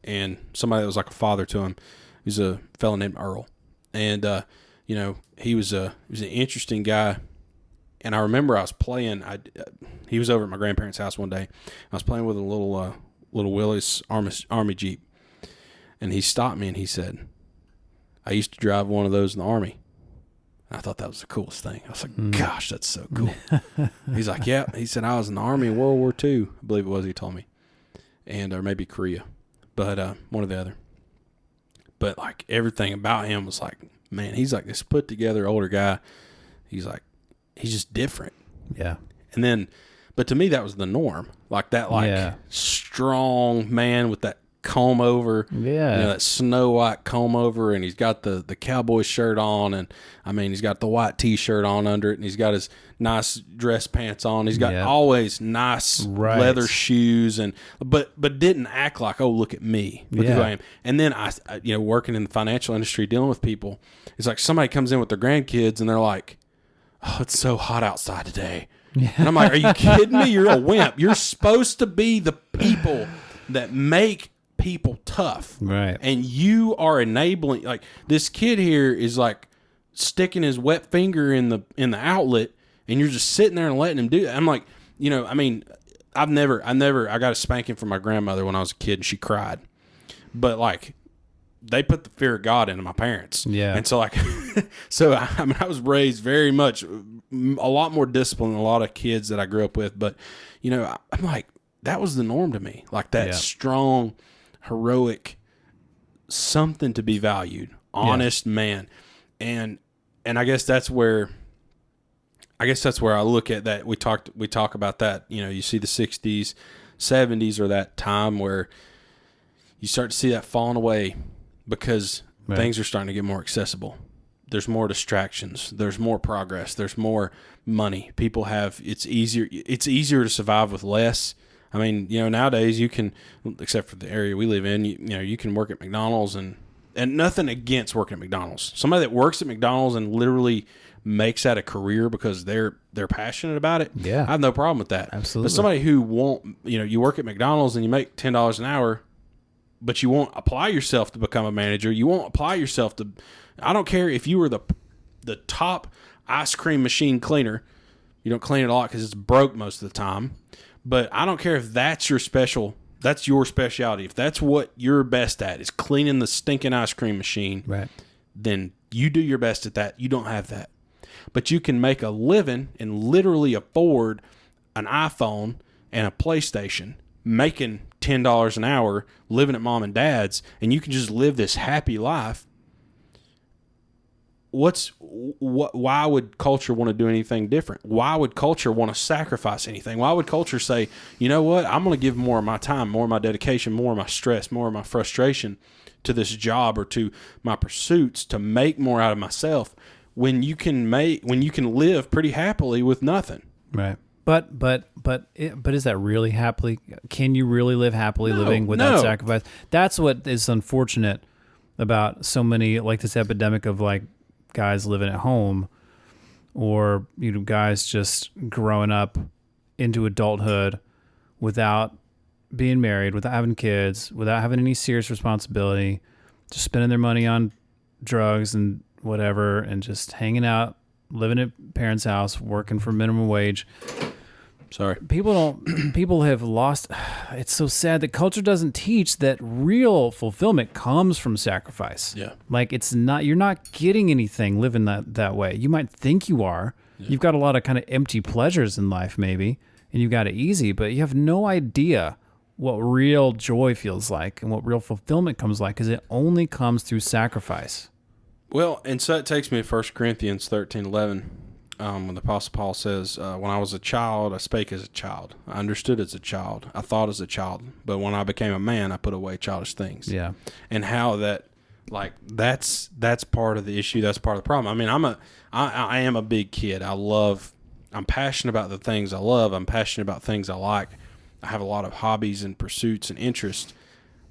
and somebody that was like a father to him, he's a fellow named Earl, and he was an interesting guy. And I remember I was playing. He was over at my grandparents' house one day. I was playing with a little Willys Army Jeep, and he stopped me and he said, "I used to drive one of those in the Army." And I thought that was the coolest thing. I was like, "Gosh, that's so cool." He's like, "Yeah." He said, "I was in the Army in World War II, I believe it was." He told me, or maybe Korea, but one or the other. But like everything about him was like, man, he's like this put together older guy. He's just different. Yeah. And then, but to me, that was the norm. Like that, strong man with that comb over. Yeah. That Snow White comb over, and he's got the cowboy shirt on, and I mean, he's got the white T-shirt on under it, and he's got his nice dress pants on. He's got always nice leather shoes, but didn't act like, oh, look at me, look who I am. And then I working in the financial industry, dealing with people, it's like somebody comes in with their grandkids, and they're like, "Oh, it's so hot outside today." And I'm like, "Are you kidding me? You're a wimp. You're supposed to be the people that make people tough." Right. And you are enabling, like this kid here is like sticking his wet finger in the outlet, and you're just sitting there and letting him do that. I'm like, I mean, I got a spanking from my grandmother when I was a kid, and she cried. But like, they put the fear of God into my parents. Yeah. And so like, I was raised very much, a lot more disciplined than a lot of kids that I grew up with. But, I'm like, that was the norm to me. Like that strong, heroic, something to be valued, honest man. And I guess that's where I look at that. We talk about that. You see the 60s, 70s are that time where you start to see that falling away because things are starting to get more accessible. There's more distractions. There's more progress. There's more money. People have, it's easier to survive with less. I mean, nowadays you can, except for the area we live in, you can work at McDonald's and nothing against working at McDonald's. Somebody that works at McDonald's and literally makes that a career because they're passionate about it. Yeah. I have no problem with that. Absolutely. But somebody who won't, you work at McDonald's and you make $10 an hour, but you won't apply yourself to become a manager. You won't apply yourself to, I don't care if you were the top ice cream machine cleaner. You don't clean it a lot because it's broke most of the time. But I don't care if that's your specialty. If that's what you're best at is cleaning the stinking ice cream machine, right, then you do your best at that. You don't have that. But you can make a living and literally afford an iPhone and a PlayStation, making $10 an hour, living at mom and dad's, and you can just live this happy life. Why would culture want to do anything different? Why would culture want to sacrifice anything? Why would culture say, you know what, I'm going to give more of my time, more of my dedication, more of my stress, more of my frustration to this job or to my pursuits to make more out of myself when you can live pretty happily with nothing? Right. But is that really happily? Can you really live happily living without sacrifice? That's what is unfortunate about so many, like this epidemic of like guys living at home, or guys just growing up into adulthood without being married, without having kids, without having any serious responsibility, just spending their money on drugs and whatever, and just hanging out, living at parents' house, working for minimum wage. Sorry. People have lost. It's so sad that culture doesn't teach that real fulfillment comes from sacrifice. Yeah. Like you're not getting anything living that way. You might think you are. Yeah. You've got a lot of kind of empty pleasures in life maybe, and you've got it easy, but you have no idea what real joy feels like and what real fulfillment comes like, because it only comes through sacrifice. Well, and so that takes me to 1 Corinthians 13:11. When the Apostle Paul says, when I was a child, I spake as a child. I understood as a child. I thought as a child. But when I became a man, I put away childish things. Yeah. And how that, like, that's part of the issue. That's part of the problem. I mean, I am a big kid. I'm passionate about the things I love. I'm passionate about things I like. I have a lot of hobbies and pursuits and interests.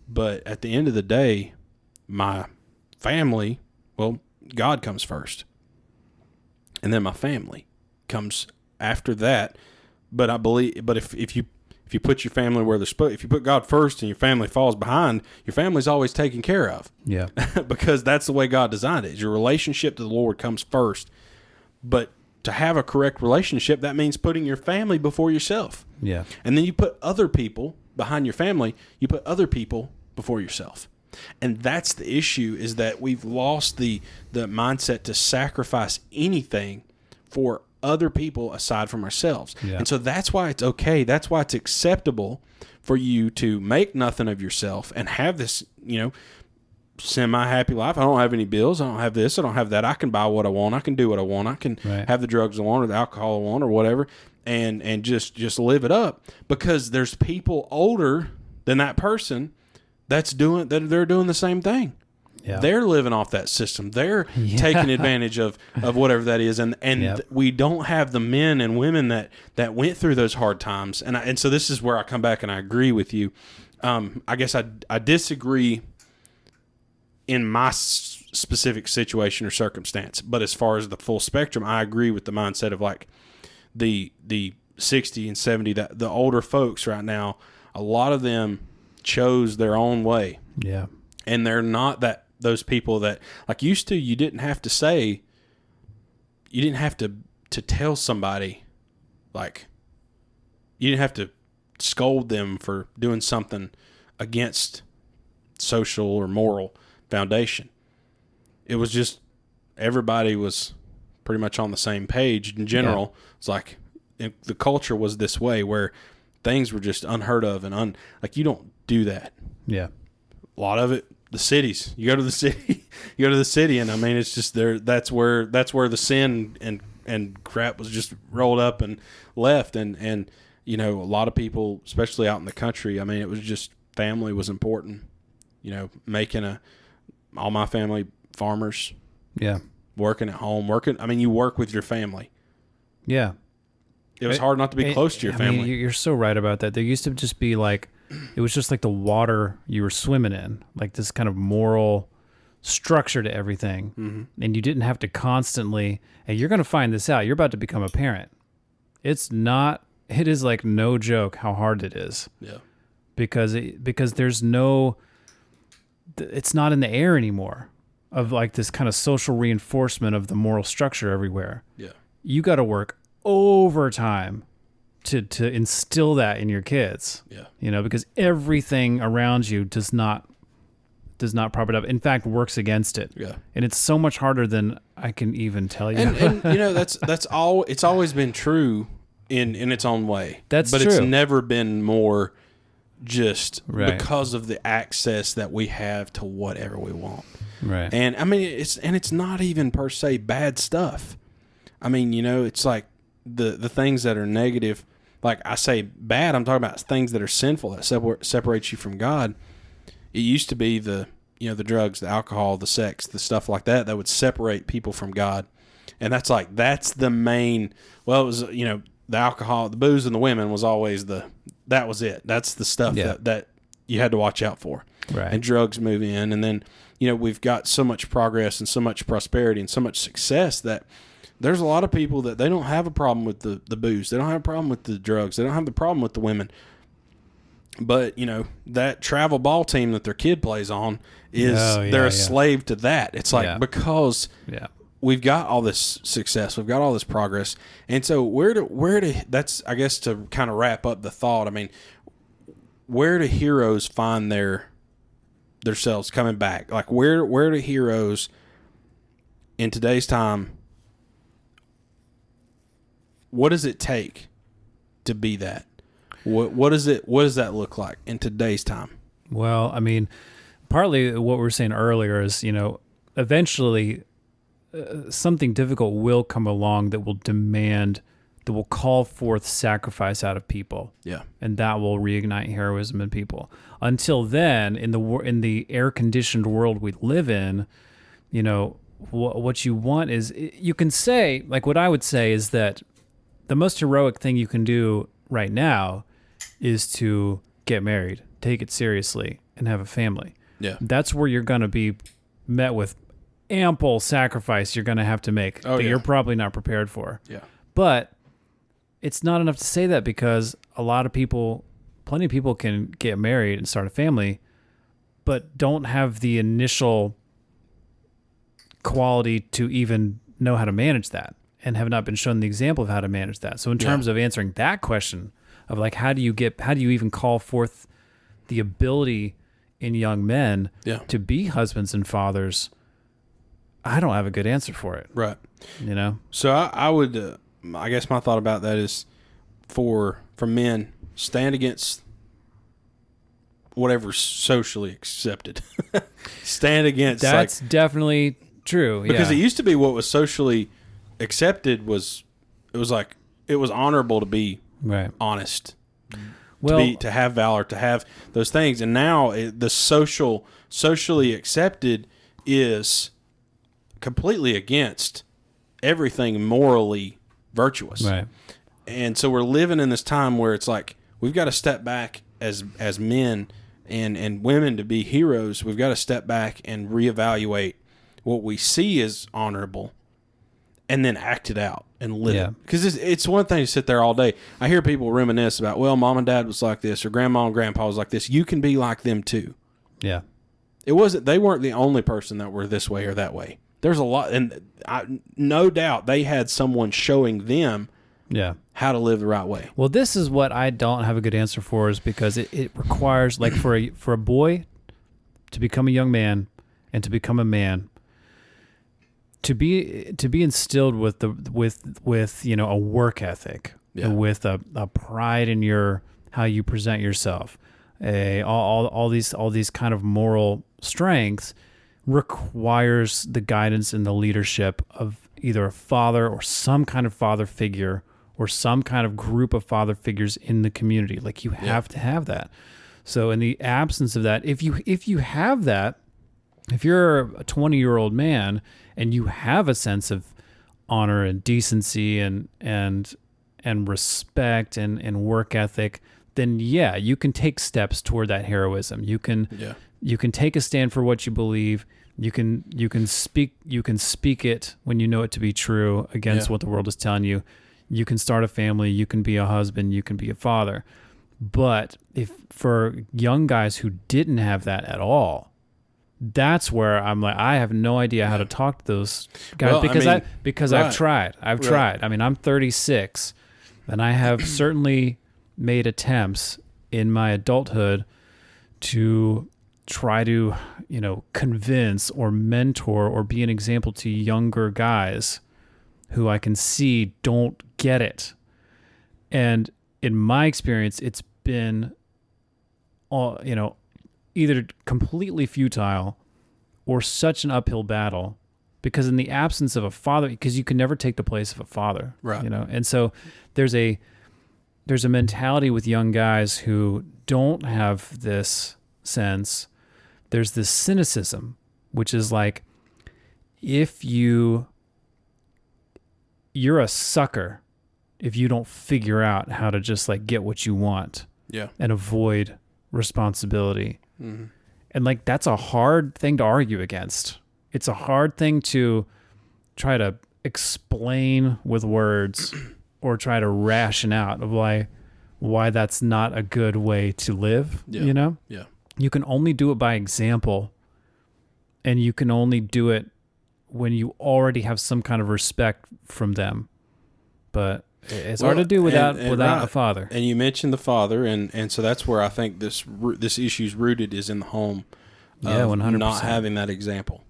But at the end of the day, my family, well, God comes first. And then my family comes after that. But I believe, if you put your family where they're supposed, if you put God first and your family falls behind, your family's always taken care of. Yeah. Because that's the way God designed it. Your relationship to the Lord comes first. But to have a correct relationship, that means putting your family before yourself. Yeah. And then you put other people behind your family. You put other people before yourself. And that's the issue, is that we've lost the mindset to sacrifice anything for other people aside from ourselves. Yeah. And so that's why it's okay. That's why it's acceptable for you to make nothing of yourself and have this, semi-happy life. I don't have any bills. I don't have this. I don't have that. I can buy what I want. I can do what I want. I can have the drugs I want or the alcohol I want or whatever, and just live it up, because there's people older than that person they're doing the same thing. Yeah. They're living off that system. They're taking advantage of whatever that is. And we don't have the men and women that went through those hard times. And so this is where I come back and I agree with you. I guess I disagree in my specific situation or circumstance. But as far as the full spectrum, I agree with the mindset of like the 60 and 70, that the older folks right now, a lot of them chose their own way. Yeah. And they're not those people that, like, used to, you didn't have to tell somebody, like, you didn't have to scold them for doing something against social or moral foundation. It was just, everybody was pretty much on the same page in general. Yeah. It's like the culture was this way where things were just unheard of and like, you don't do that. Yeah. A lot of it, the cities. You go to the city, and I mean, it's just there. That's where the sin and crap was just rolled up and left, and a lot of people, especially out in the country, I mean, it was just family was important. All my family farmers. Yeah. Working at home, you work with your family. Yeah. It was hard not to be close to your family. I mean, you're so right about that. There used to just be like, it was just like the water you were swimming in, like this kind of moral structure to everything. Mm-hmm. And you didn't have to constantly, and you're going to find this out. You're about to become a parent. It is like no joke how hard it is. Yeah. Because there's it's not in the air anymore of like this kind of social reinforcement of the moral structure everywhere. Yeah. You got to work overtime to instill that in your kids. Yeah. Because everything around you does not prop it up. In fact, works against it. Yeah. And it's so much harder than I can even tell you. And that's all. It's always been true in its own way. But true. It's never been more just right. because of the access that we have to whatever we want. Right. And I mean, it's not even per se bad stuff. I mean, it's like the things that are negative. Like I say bad, I'm talking about things that are sinful that separates you from God. It used to be the drugs, the alcohol, the sex, the stuff like that would separate people from God. And that's the main, well, it was, the alcohol, the booze and the women was always that was it. That's the stuff that you had to watch out for. Right. And drugs move in. And then, we've got so much progress and so much prosperity and so much success that there's a lot of people that they don't have a problem with the booze. They don't have a problem with the drugs. They don't have the problem with the women. But, that travel ball team that their kid plays on they're a slave to that. It's like because we've got all this success, we've got all this progress. And so where do that's, I guess, to kind of wrap up the thought, I mean, where do heroes find themselves coming back? Like where do heroes in today's time, what does it take to be that? What does that look like in today's time? Well, I mean, partly what we were saying earlier is, eventually something difficult will come along that will call forth sacrifice out of people. Yeah. And that will reignite heroism in people. Until then, in the air-conditioned world we live in, what you want is, you can say, like what I would say is that the most heroic thing you can do right now is to get married, take it seriously, and have a family. Yeah. That's where you're going to be met with ample sacrifice you're going to have to make that you're probably not prepared for. Yeah. But it's not enough to say that, because plenty of people can get married and start a family, but don't have the initial quality to even know how to manage that, and have not been shown the example of how to manage that. So in terms of answering that question of like, how do you even call forth the ability in young men to be husbands and fathers? I don't have a good answer for it. Right. So I would, I guess my thought about that is for men, stand against whatever's socially accepted. Stand against. That's definitely true. Because it used to be what was socially accepted it was honorable to be honest, to have valor, to have those things. And now the socially accepted is completely against everything morally virtuous. Right. And so we're living in this time where it's like we've got to step back as men and women to be heroes. We've got to step back and reevaluate what we see as honorable, and then act it out and live it. Because it's one thing to sit there all day. I hear people reminisce about, well, mom and dad was like this, or grandma and grandpa was like this. You can be like them too. Yeah. They weren't the only person that were this way or that way. There's a lot, and no doubt they had someone showing them how to live the right way. Well, this is what I don't have a good answer for, is because it requires, like, for a boy to become a young man and to become a man, to be instilled with a work ethic, with a pride in how you present yourself, all these kind of moral strengths, requires the guidance and the leadership of either a father or some kind of father figure, or some kind of group of father figures in the community. Like you have to have that. So in the absence of that, if you have that, if you're a 20-year-old man and you have a sense of honor and decency and respect and work ethic, then you can take steps toward that heroism. You can take a stand for what you believe. You can speak it when you know it to be true against what the world is telling you. You can start a family, you can be a husband, you can be a father. But if for young guys who didn't have that at all, that's where I'm like, I have no idea how to talk to those guys because I've tried. I mean, I'm 36 and I have certainly made attempts in my adulthood to try to, convince or mentor or be an example to younger guys who I can see don't get it. And in my experience, it's been either completely futile or such an uphill battle, because in the absence of a father, because you can never take the place of a father, right? And so there's a mentality with young guys who don't have this sense. There's this cynicism, which is like, if you're a sucker if you don't figure out how to just like get what you want and avoid responsibility. Mm-hmm. And like, that's a hard thing to argue against. It's a hard thing to try to explain with words or try to ration out of why that's not a good way to live, Yeah. You can only do it by example, and you can only do it when you already have some kind of respect from them. But it's hard to do without a father. And you mentioned the father, and so that's where I think this issue's rooted is in the home. 100%. Not having that example.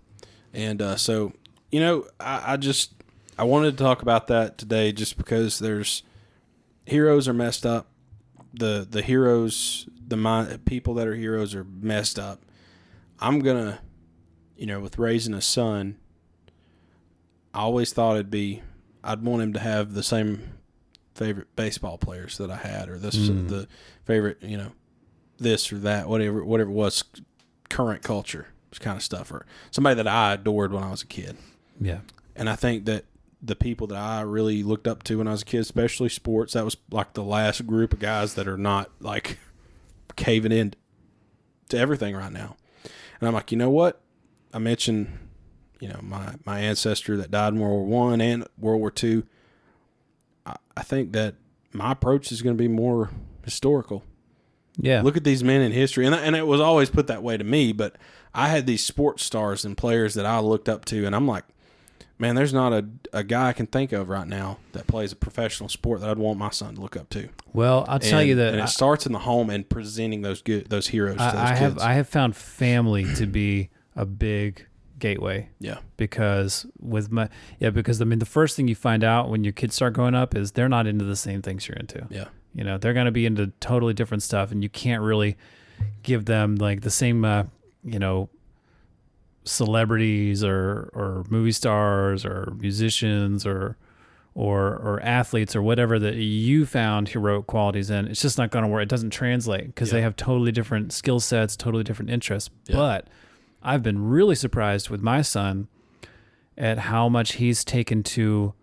And so, I wanted to talk about that today just because heroes are messed up. The heroes, people that are heroes are messed up. I'm going to, with raising a son, I always thought I'd want him to have the same favorite baseball players that I had, or the favorite, this or that, whatever it was, current culture kind of stuff, or somebody that I adored when I was a kid. Yeah. And I think that the people that I really looked up to when I was a kid, especially sports, that was like the last group of guys that are not like caving in to everything right now. And I'm like, you know what? I mentioned, my ancestor that died in World War I and World War II. I think that my approach is going to be more historical. Yeah. Look at these men in history. And it was always put that way to me, but I had these sports stars and players that I looked up to, and I'm like, man, there's not a guy I can think of right now that plays a professional sport that I'd want my son to look up to. Well, I'll tell you that. And it starts in the home and presenting those heroes to those kids. I have found family to be a big gateway. Yeah. Because the first thing you find out when your kids start growing up is they're not into the same things you're into. Yeah. They're going to be into totally different stuff, and you can't really give them like the same, celebrities or movie stars or musicians or athletes or whatever that you found heroic qualities in. It's just not going to work. It doesn't translate because they have totally different skill sets, totally different interests. Yeah. But I've been really surprised with my son at how much he's taken to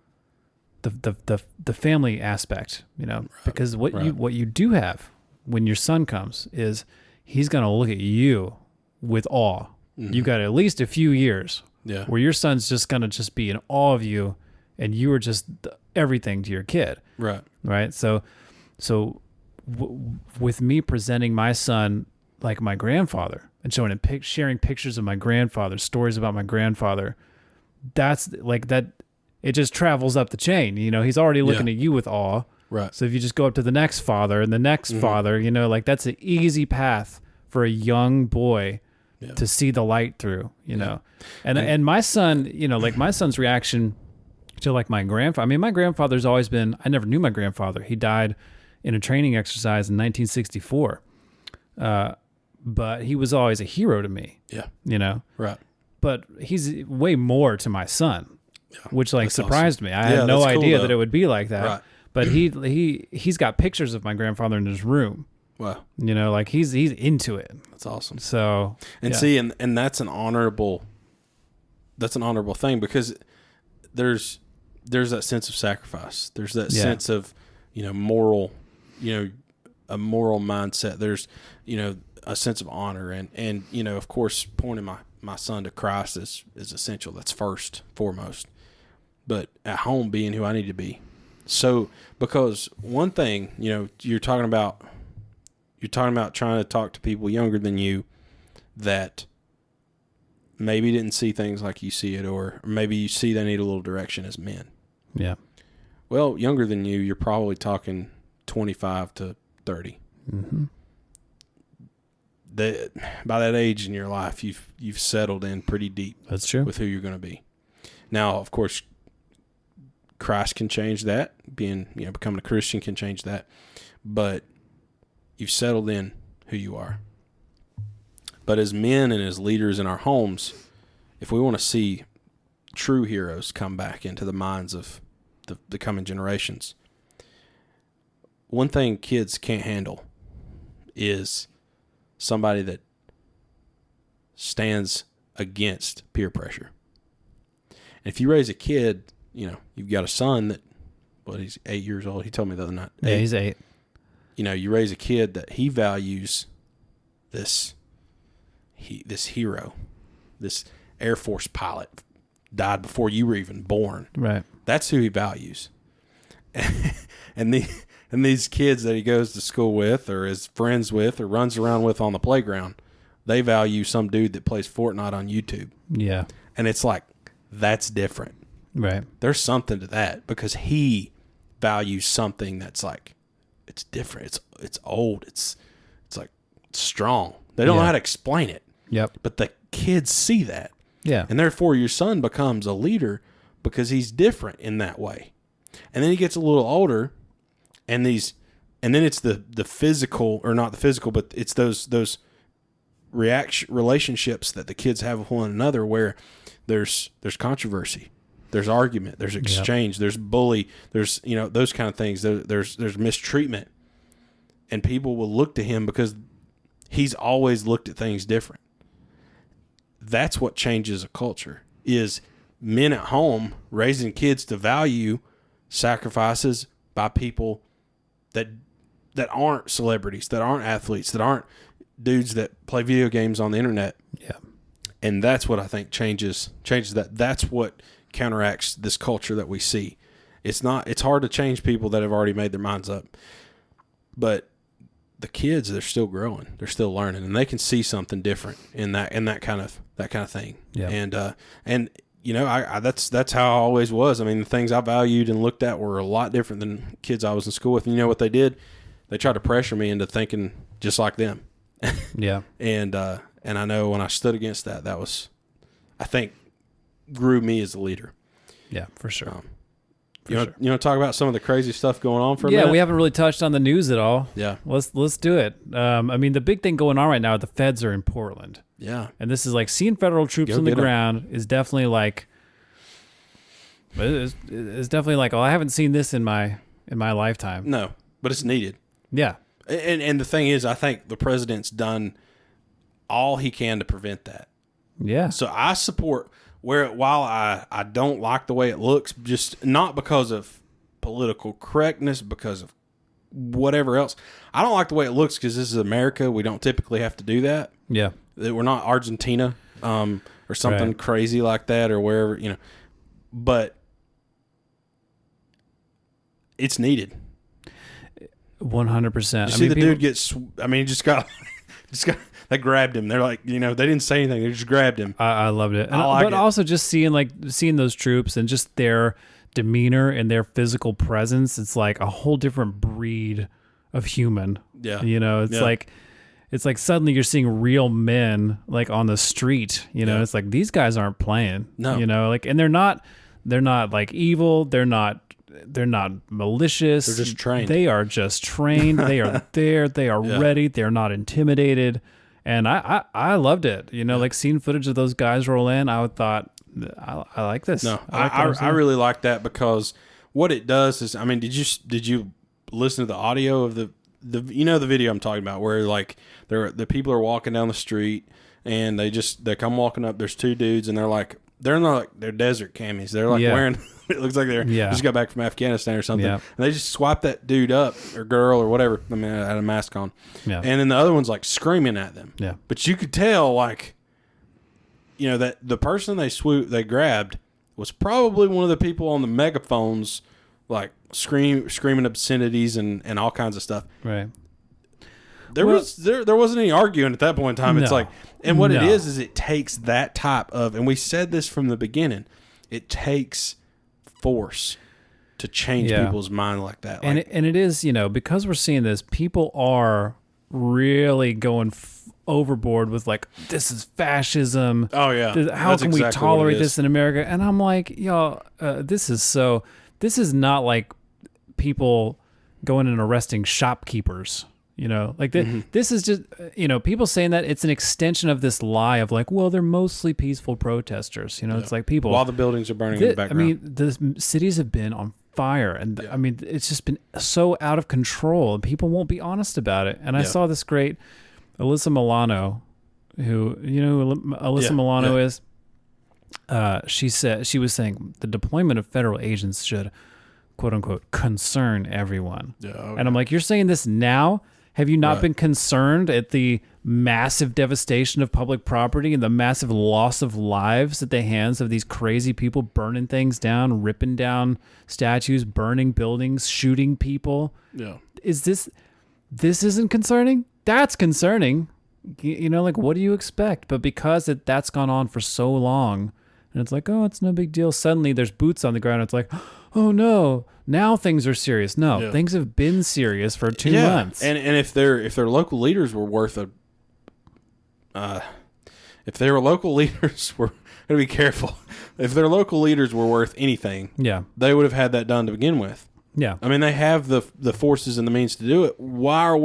the family aspect, right. Because what you do have when your son comes is he's going to look at you with awe. Mm-hmm. You've got at least a few years where your son's just going to be in awe of you, and you are just everything to your kid. Right. So with me presenting my son like my grandfather and showing him sharing pictures of my grandfather, stories about my grandfather, that's like that. It just travels up the chain. He's already looking at you with awe. Right. So if you just go up to the next father and the next father, that's an easy path for a young boy to see the light through, And my son, my son's reaction to like my grandfather. I mean, my grandfather's always been, I never knew my grandfather. He died in a training exercise in 1964. But he was always a hero to me. Yeah. Right. But he's way more to my son. Yeah, which like surprised me. I had that's no idea cool, that it would be like that. Right. but he's got pictures of my grandfather in his room. Wow. You know, like he's into it. That's awesome. So, and see, and that's an honorable thing, because there's that sense of sacrifice. There's that sense of, moral, a moral mindset. There's, a sense of honor, and of course, pointing my son to Christ is essential. That's foremost. But at home, being who I need to be. So, because one thing, you're talking about trying to talk to people younger than you that maybe didn't see things like you see it, or maybe you see they need a little direction as men. Yeah. Well, younger than you, you're probably talking 25 to 30. Mm-hmm. By that age in your life, you've settled in pretty deep. That's true. With who you're going to be. Now, of course, Christ can change that. Becoming a Christian can change that. But you've settled in who you are. But as men and as leaders in our homes, if we want to see true heroes come back into the minds of the coming generations, one thing kids can't handle is somebody that stands against peer pressure. And if you raise a kid, you've got a son that, he's 8 years old. He told me the other night. Yeah, he's 8. You raise a kid that he values this hero, this Air Force pilot, died before you were even born. Right. That's who he values. And these kids that he goes to school with, or is friends with, or runs around with on the playground, they value some dude that plays Fortnite on YouTube. Yeah. And it's like, that's different. Right. There's something to that, because he values something that's like, it's different. It's old. It's like strong. They don't know how to explain it. Yep. But the kids see that. Yeah. And therefore your son becomes a leader because he's different in that way. And then he gets a little older, and then it's the physical, or not the physical, but it's those relationships that the kids have with one another, where there's controversy, there's argument, there's exchange, there's bully, there's those kind of things. There's mistreatment, and people will look to him because he's always looked at things different. That's what changes a culture, is men at home raising kids to value sacrifices by people that aren't celebrities, that aren't athletes, that aren't dudes that play video games on the internet. Yeah. And that's what I think changes that. That's what counteracts this culture that we see. It's hard to change people that have already made their minds up. But the kids, they're still growing. They're still learning, and they can see something different in that kind of thing. Yeah. And that's how I always was. I mean, the things I valued and looked at were a lot different than kids I was in school with. And you know what they did? They tried to pressure me into thinking just like them. Yeah. And I know when I stood against that was, I think, grew me as a leader. Yeah, for sure. You know, talk about some of the crazy stuff going on for a minute? Yeah, we haven't really touched on the news at all. Yeah. Let's do it. I mean, the big thing going on right now, the feds are in Portland. Yeah. And this is like seeing federal troops on the ground is definitely like, it's definitely like, I haven't seen this in my lifetime. No, but it's needed. Yeah. And the thing is, I think the president's done all he can to prevent that. Yeah. So I support, while I don't like the way it looks, just not because of political correctness, because of whatever else. I don't like the way it looks because this is America. We don't typically have to do that. Yeah. We're not Argentina or something crazy like that, or wherever, but it's needed. 100%. You see the dude gets, he just got, they grabbed him. They're like, they didn't say anything. They just grabbed him. I loved it. But also just seeing those troops and just their demeanor and their physical presence, it's like a whole different breed of human. Yeah. It's like suddenly you're seeing real men like on the street, it's like these guys aren't playing. No. And they're not like evil. They're not malicious. They're just trained. They are just trained. They are there. They are ready. They're not intimidated. And I loved it. Like seeing footage of those guys roll in, I thought, I like this. No, I really like that, because what it does is, I mean, did you listen to the audio of the the video I'm talking about, where like the people are walking down the street and they come walking up. There's two dudes and they're in like their desert camis. They're like wearing. It looks like they're just got back from Afghanistan or something. Yeah. And they just swipe that dude up or girl or whatever. I mean, I had a mask on. Yeah. And then the other one's like screaming at them. Yeah. But you could tell, like, that the person they grabbed was probably one of the people on the megaphones, like screaming obscenities and all kinds of stuff. Right. There wasn't any arguing at that point in time. It's like, and what it is it takes that type of, and we said this from the beginning, it takes force to change people's mind like that. Like, and it is, because we're seeing this, people are really going overboard with like, this is fascism. Oh yeah. How can we tolerate this in America? And I'm like, y'all, this is not like people going and arresting shopkeepers. This is just, people saying that it's an extension of this lie of like, well, they're mostly peaceful protesters. It's like people. While the buildings are burning in the background. I mean, the cities have been on fire. And I mean, it's just been so out of control and people won't be honest about it. And I saw this great Alyssa Milano, who Alyssa Milano is. She was saying the deployment of federal agents should, quote unquote, concern everyone. Yeah, okay. And I'm like, you're saying this now? Have you not been concerned at the massive devastation of public property and the massive loss of lives at the hands of these crazy people burning things down, ripping down statues, burning buildings, shooting people? Yeah. This isn't concerning? That's concerning. Like, what do you expect? But because that's gone on for so long, and it's like, oh, it's no big deal. Suddenly there's boots on the ground. It's like, oh no, now things are serious. No, things have been serious for 2 months. And if their local leaders were worth if their local leaders were, gotta be careful. If their local leaders were worth anything, they would have had that done to begin with. Yeah. I mean, they have the forces and the means to do it. Why are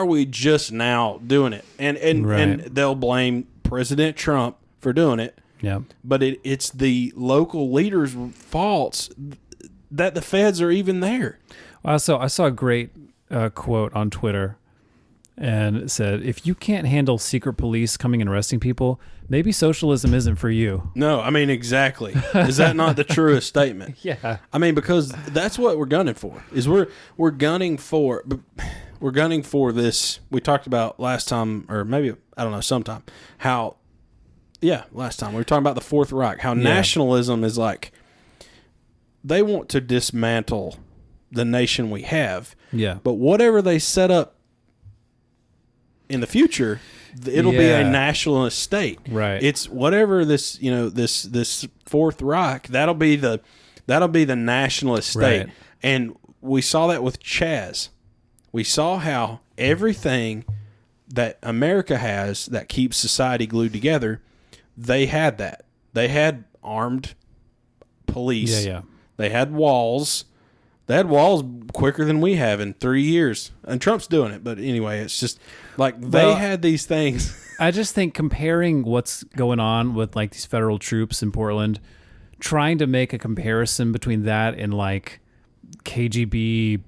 we just now doing it? And they'll blame President Trump for doing it. Yeah. But it's the local leaders' faults that the feds are even there. Well, I saw a great quote on Twitter, and it said, if you can't handle secret police coming and arresting people, maybe socialism isn't for you. No, I mean, exactly. Is that not the truest statement? Yeah. I mean, because that's what we're gunning for. Is we're gunning for this. We talked about last time, or maybe, I don't know, sometime, how. Yeah, last time we were talking about the Fourth Reich, how nationalism is like, they want to dismantle the nation we have. Yeah. But whatever they set up in the future, it'll be a nationalist state. Right. It's whatever this, this Fourth Reich, that'll be the nationalist state. Right. And we saw that with Chaz. We saw how everything that America has that keeps society glued together, they had that. They had armed police. Yeah. They had walls. They had walls quicker than we have in 3 years. And Trump's doing it. But anyway, it's just like they had these things. I just think comparing what's going on with like these federal troops in Portland, trying to make a comparison between that and like KGB,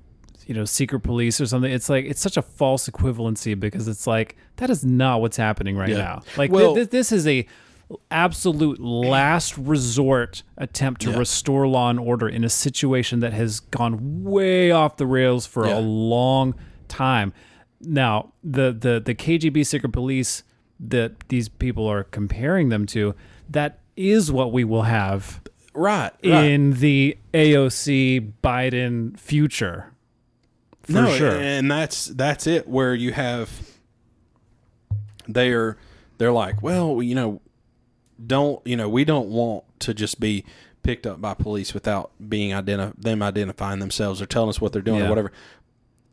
secret police or something, it's like, it's such a false equivalency because it's like, that is not what's happening right now. Like, this is a absolute last resort attempt to restore law and order in a situation that has gone way off the rails for a long time. Now, the KGB secret police that these people are comparing them to, that is what we will have in the AOC Biden future. For sure. And that's it, where you have they're like, well, we don't want to just be picked up by police without being them identifying themselves or telling us what they're doing or whatever.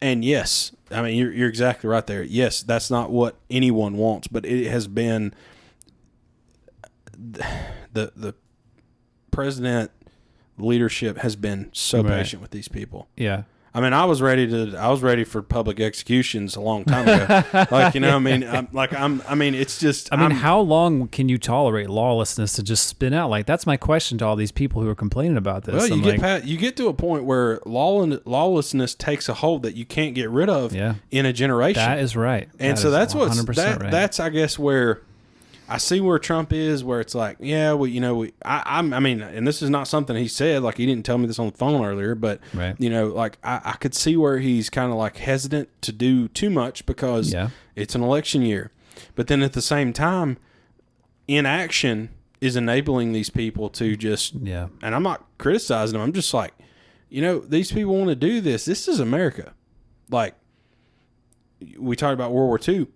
And yes, I mean, you're exactly right there. Yes, that's not what anyone wants, but it has been the president leadership has been so patient with these people. Yeah. I mean, I was ready for public executions a long time ago. Like, you know, I mean, it's just. I mean, how long can you tolerate lawlessness to just spin out? Like, that's my question to all these people who are complaining about this. Well, you get to a point where lawlessness takes a hold that you can't get rid of in a generation. That is right. And so that's what's right. That's I guess where I see where Trump is, where it's like, yeah, well, you know, I mean, and this is not something he said, like he didn't tell me this on the phone earlier, but you know, like I could see where he's kind of like hesitant to do too much because it's an election year. But then at the same time, inaction is enabling these people to just, and I'm not criticizing them. I'm just like, you know, these people want to do this. This is America. Like we talked about World War II.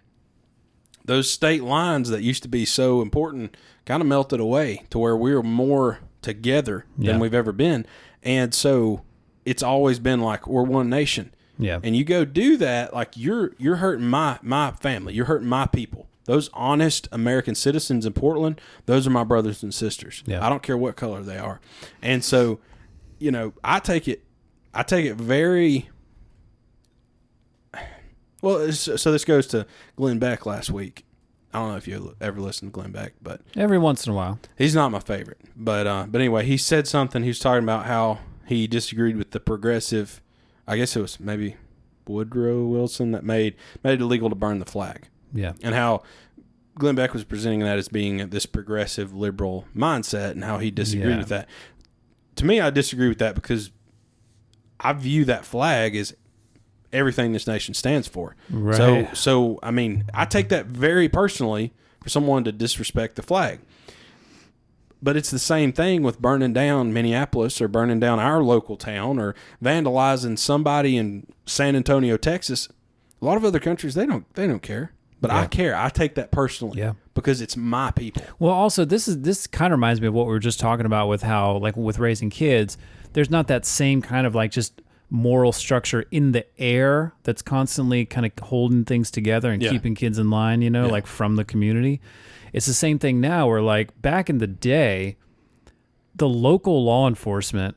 Those state lines that used to be so important kind of melted away to where we were more together than we've ever been. And so it's always been like we're one nation. Yeah. And you go do that, like you're hurting my family. You're hurting my people. Those honest American citizens in Portland, those are my brothers and sisters. Yeah. I don't care what color they are. And so, you know, I take it very well. So this goes to Glenn Beck last week. I don't know if you ever listened to Glenn Beck, but every once in a while. He's not my favorite. But anyway, he said something. He was talking about how he disagreed with the progressive, I guess it was maybe Woodrow Wilson that made it illegal to burn the flag. Yeah. And how Glenn Beck was presenting that as being this progressive liberal mindset and how he disagreed with that. To me, I disagree with that because I view that flag as everything this nation stands for. Right. So I mean, I take that very personally for someone to disrespect the flag. But it's the same thing with burning down Minneapolis or burning down our local town or vandalizing somebody in San Antonio, Texas. A lot of other countries, they don't care. But I care. I take that personally because it's my people. Well, also, this kind of reminds me of what we were just talking about with how, like, with raising kids, there's not that same kind of, like, just moral structure in the air that's constantly kind of holding things together and keeping kids in line, you know, like from the community. It's the same thing now where, like, back in the day, the local law enforcement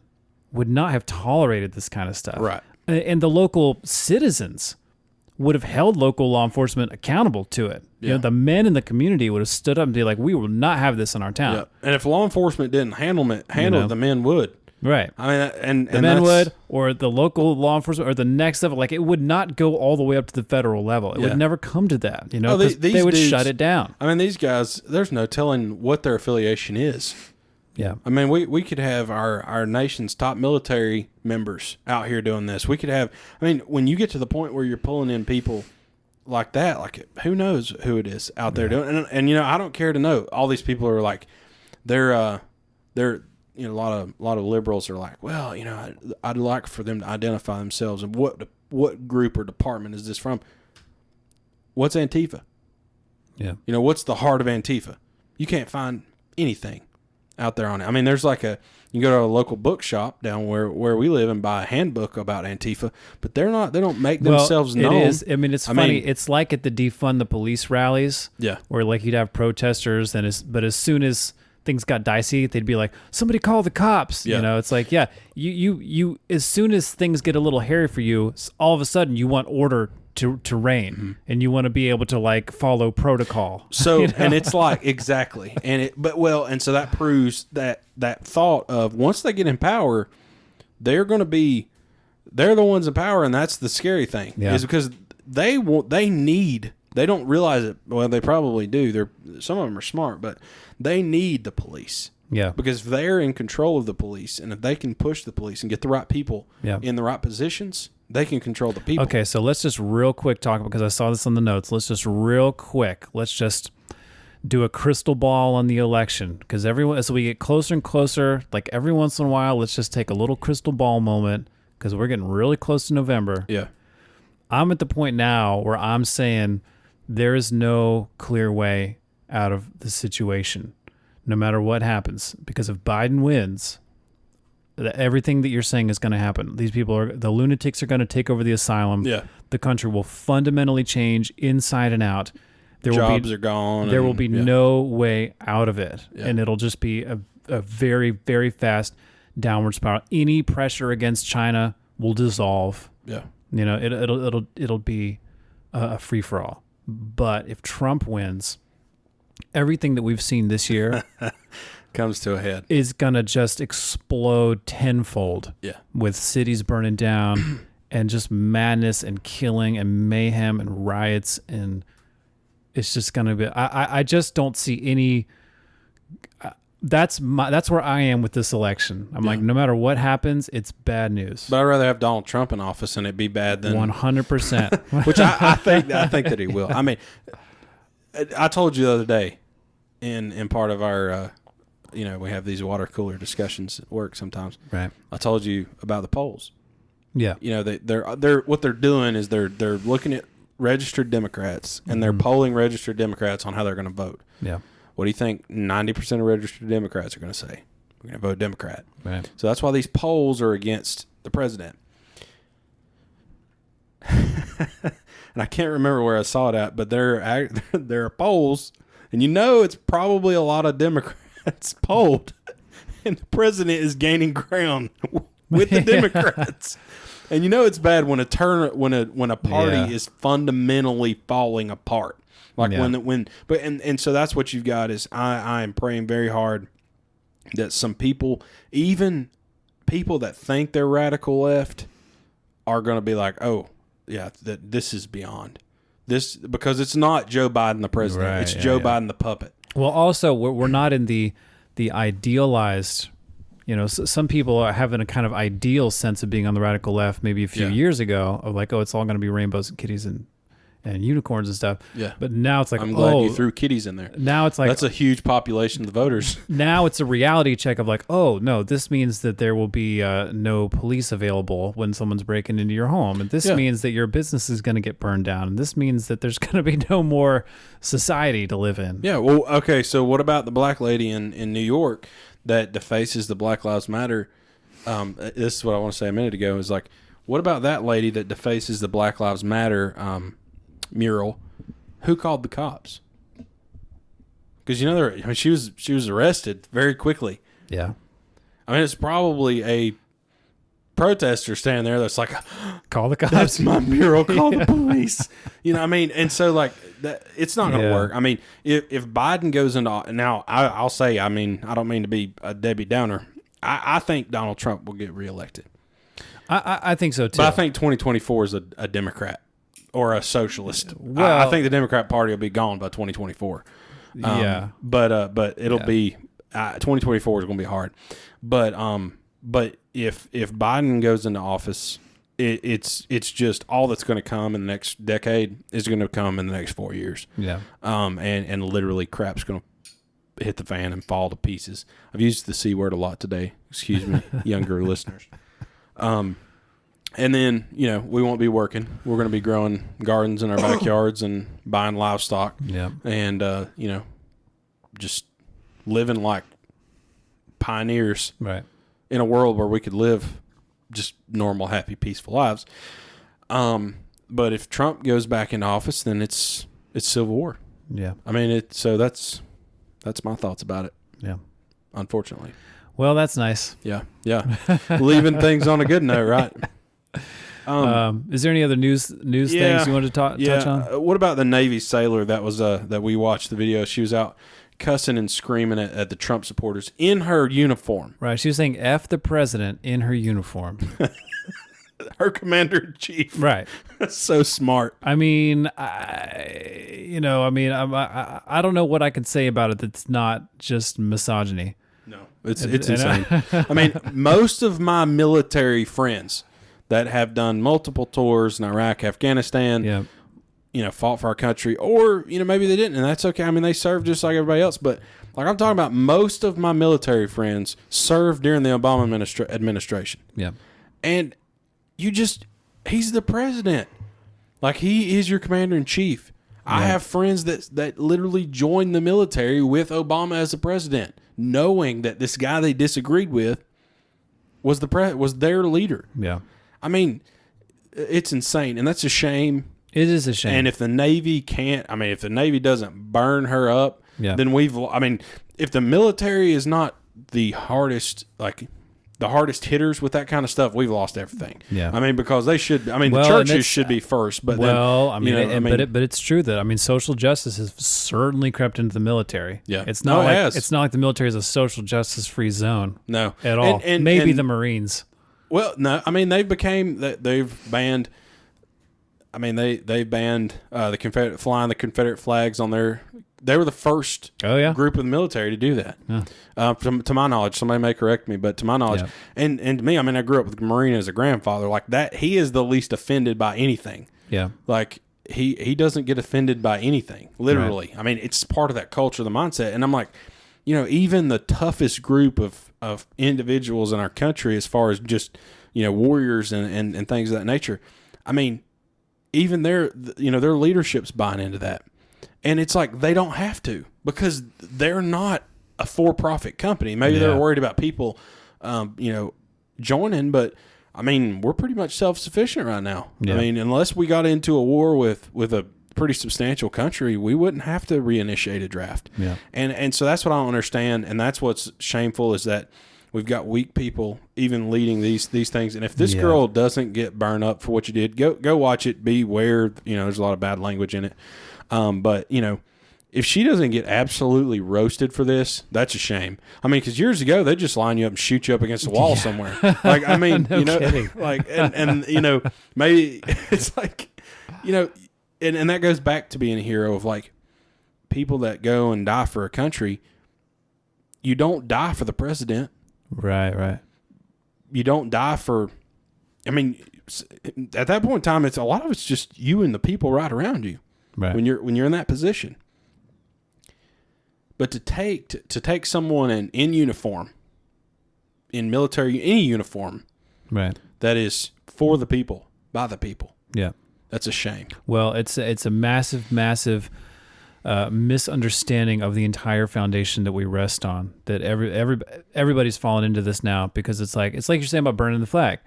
would not have tolerated this kind of stuff. Right. And the local citizens would have held local law enforcement accountable to it. Yeah. You know, the men in the community would have stood up and be like, we will not have this in our town. Yeah. And if law enforcement didn't handle it, the men would. Right. I mean, and the men would, or the local law enforcement, or the next level. Like, it would not go all the way up to the federal level. It would never come to that. You know, they would shut it down. I mean, these guys, there's no telling what their affiliation is. Yeah. I mean, we could have our nation's top military members out here doing this. We could have, I mean, when you get to the point where you're pulling in people like that, like, who knows who it is out there doing it. And, you know, I don't care to know. All these people are like, they're you know, a lot of liberals are like, well, you know, I'd like for them to identify themselves and what group or department is this from? What's Antifa? Yeah. You know, what's the heart of Antifa? You can't find anything out there on it. I mean, there's like you can go to a local bookshop down where we live and buy a handbook about Antifa, but they don't make themselves known. It is. I mean, it's funny. It's like at the defund the police rallies, where like you'd have protesters, but as soon as things got dicey, they'd be like, somebody call the cops. You know, it's like, you as soon as things get a little hairy for you, all of a sudden you want order to reign, and you want to be able to, like, follow protocol. So, you know? And it's like, exactly. And so that proves that thought of once they get in power, they're the ones in power. And that's the scary thing is because they don't realize it. Well, they probably do. Some of them are smart, but they need the police. Yeah. Because they're in control of the police, and if they can push the police and get the right people in the right positions, they can control the people. Okay, so let's just real quick talk, because I saw this on the notes. Let's just do a crystal ball on the election, because as we get closer and closer, like every once in a while, let's just take a little crystal ball moment, because we're getting really close to November. Yeah. I'm at the point now where I'm saying there is no clear way out of the situation, no matter what happens, because if Biden wins, everything that you're saying is going to happen. The lunatics are going to take over the asylum. Yeah. The country will fundamentally change inside and out. Jobs are gone. There will be no way out of it. Yeah. And it'll just be a very, very fast downward spiral. Any pressure against China will dissolve. Yeah. You know, it'll be a free for all. But if Trump wins, everything that we've seen this year comes to a head. Is gonna just explode tenfold. Yeah. With cities burning down and just madness and killing and mayhem and riots, and it's just gonna be. I just don't see any. That's where I am with this election. I'm like, no matter what happens, it's bad news. But I'd rather have Donald Trump in office and it be bad than 100%. Which I think that he will. I mean, I told you the other day in part of our, we have these water cooler discussions at work sometimes. Right. I told you about the polls. Yeah. You know, they're what they're doing is they're looking at registered Democrats and they're polling registered Democrats on how they're going to vote. Yeah. What do you think 90% of registered Democrats are going to say? We're going to vote Democrat. Right. So that's why these polls are against the president. And I can't remember where I saw it at, but there are polls, and it's probably a lot of Democrats polled, and the president is gaining ground with the Democrats. And it's bad when a party is fundamentally falling apart. Like so that's what you've got is I am praying very hard that some people, even people that think they're radical left, are going to be like, oh yeah, that this is beyond this, because it's not Joe Biden the president, right, it's Joe Biden the puppet. Well, also we're not in the idealized. Some people are having a kind of ideal sense of being on the radical left maybe a few years ago of like, oh, it's all going to be rainbows and kitties and unicorns and stuff. Yeah. But now it's like, I'm glad you threw kitties in there. Now it's like, that's a huge population of the voters. Now it's a reality check of like, oh no, this means that there will be no police available when someone's breaking into your home. And this means that your business is going to get burned down. And this means that there's going to be no more society to live in. Yeah. Well, okay. So what about the black lady in New York that defaces the Black Lives Matter? This is what I want to say a minute ago is like, what about that lady that defaces the Black Lives Matter mural? Who called the cops? Because she was arrested very quickly. Yeah. I mean, it's probably a protester standing there that's like, call the cops. That's my mural. Call the police. I mean, and so like that, it's not going to work. I mean, if Biden goes into now, I'll say, I mean, I don't mean to be a Debbie Downer. I think Donald Trump will get reelected. I think so too. But I think 2024 is a Democrat or a socialist. Well, I think the Democrat Party will be gone by 2024. But it'll be 2024 is going to be hard. But if Biden goes into office, it's just all that's going to come in the next decade is going to come in the next 4 years. Yeah. And literally crap's going to hit the fan and fall to pieces. I've used the C word a lot today. Excuse me, younger listeners. And then, we won't be working. We're going to be growing gardens in our backyards and buying livestock. Yeah. And, just living like pioneers. Right. In a world where we could live just normal, happy, peaceful lives. But if Trump goes back into office, then it's civil war. Yeah. I mean, so that's my thoughts about it. Yeah. Unfortunately. Well, that's nice. Yeah. Yeah. Leaving things on a good note, right? Is there any other news things you wanted to touch on? What about the Navy sailor that was that we watched the video? She was out cussing and screaming at the Trump supporters in her uniform. Right. She was saying F the president in her uniform. Her commander-in-chief. Right. So smart. I mean, I don't know what I can say about it that's not just misogyny. No. It's insane. I mean, most of my military friends that have done multiple tours in Iraq, Afghanistan, fought for our country, or, maybe they didn't, and that's okay. I mean, they served just like everybody else, but like I'm talking about, most of my military friends served during the Obama administration. Yeah. And he's the president. Like, he is your commander in chief. Yeah. I have friends that literally joined the military with Obama as the president, knowing that this guy they disagreed with was their leader. Yeah. I mean, it's insane, and that's a shame. It is a shame. And if the Navy if the Navy doesn't burn her up, then if the military is not the hardest, like the hardest hitters with that kind of stuff, we've lost everything. Yeah. I mean, because they should. I mean, Well, the and churches should be first. But well, then, I mean, you know, but it's true that, I mean, social justice has certainly crept into the military. Yeah. It's not No, it has. it's not like the military is a social justice free zone. No. At all. And Maybe and, the Marines. Well, no. I mean, they've banned. I mean, they banned the Confederate flags on their. They were the first group of the military to do that. Yeah. To my knowledge, somebody may correct me, but to my knowledge, and to me, I mean, I grew up with a Marine as a grandfather. Like that, he is the least offended by anything. Yeah. Like he doesn't get offended by anything. Literally, right. I mean, it's part of that culture, the mindset. And I'm like, you know, even the toughest group of individuals in our country, as far as just, you know, warriors and things of that nature. I mean, even their leadership's buying into that. And it's like they don't have to, because they're not a for-profit company. Maybe they're worried about people, joining, but I mean, we're pretty much self-sufficient right now. Yeah. I mean, unless we got into a war with a pretty substantial country, we wouldn't have to reinitiate a draft. Yeah. And so that's what I don't understand, and that's what's shameful, is that we've got weak people even leading these things. And if this girl doesn't get burned up for what you did, go watch it. Beware, you know, there's a lot of bad language in it. But, you know, if she doesn't get absolutely roasted for this, that's a shame. I mean, because years ago, they just line you up and shoot you up against the wall somewhere. Like, I mean, no you know, kidding. like, and, you know, maybe it's like, you know, and that goes back to being a hero of, like, people that go and die for a country. You don't die for the president. Right. You don't die for, I mean, at that point in time, it's a lot of it's just you and the people right around you. Right. When you're in that position. But to take someone in uniform, in military, any uniform, right, that is for the people, by the people. Yeah. That's a shame. Well, it's a massive misunderstanding of the entire foundation that we rest on. That everybody's fallen into this now, because it's like you're saying about burning the flag.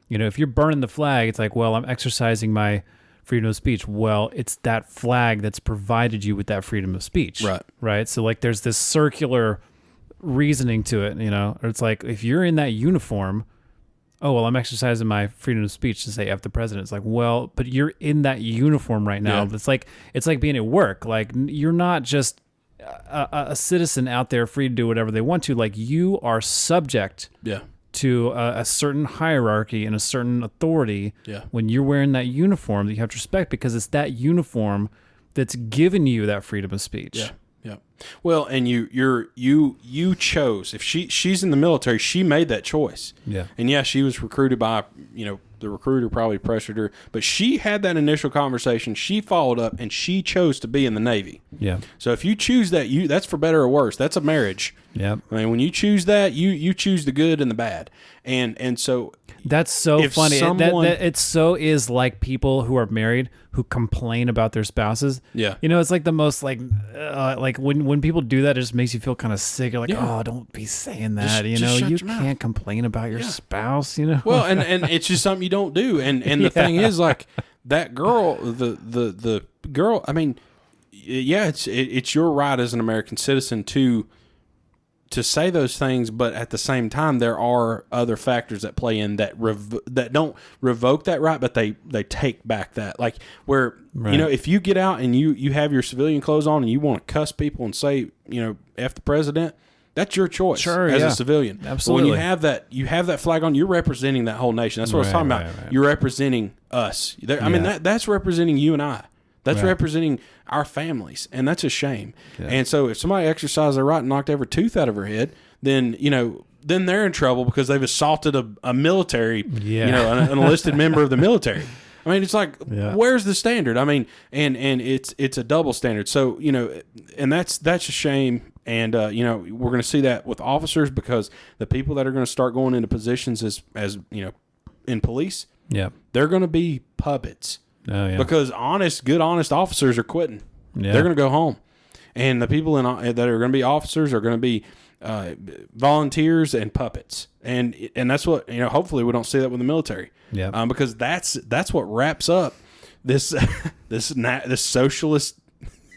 You know, if you're burning the flag, it's like, well, I'm exercising my freedom of speech. Well, it's that flag that's provided you with that freedom of speech. Right. So like there's this circular reasoning to it, you know, or it's like, if you're in that uniform, oh, well, I'm exercising my freedom of speech to say F the president. It's like, well, but you're in that uniform right now. Yeah. It's like being at work. Like, you're not just a citizen out there free to do whatever they want to. Like, you are subject to a certain hierarchy and a certain authority when you're wearing that uniform that you have to respect, because it's that uniform that's given you that freedom of speech. Yeah. Well, and you chose. If she's in the military, she made that choice. Yeah. And she was recruited by, you know, the recruiter probably pressured her, but she had that initial conversation. She followed up, and she chose to be in the Navy. Yeah. So if you choose that, that's for better or worse. That's a marriage. Yeah. I mean, when you choose that, you choose the good and the bad, and so that's so funny. It so is like people who are married who complain about their spouses. Yeah. You know, it's like the most like when people do that, it just makes you feel kind of sick. You're like, oh, don't be saying that. You can't complain about your spouse. You know. Well, and it's just something you don't do. And the thing is, like, that girl, the girl. I mean, it's your right as an American citizen to say those things, but at the same time, there are other factors that play in that that don't revoke that right, but they take back that, like, where you know, if you get out and you have your civilian clothes on and you want to cuss people and say, you know, F the president, that's your choice as a civilian. Absolutely. But when you have that flag on, you're representing that whole nation. That's what I was talking about. Right. You're representing us. I mean, that's representing you and I. That's representing our families, and that's a shame. Yeah. And so if somebody exercised their right and knocked every tooth out of her head, then, you know, then they're in trouble because they've assaulted a military, you know, an enlisted member of the military. I mean, it's like, where's the standard? I mean, and it's a double standard. So, you know, and that's a shame. And, you know, we're going to see that with officers, because the people that are going to start going into positions as you know, in police, they're going to be puppets. Oh, yeah. Because good, honest officers are quitting. Yeah. They're going to go home. And the people that are going to be officers are going to be volunteers and puppets. And that's what, you know, hopefully we don't see that with the military. Yeah. Because that's what wraps up this this socialist.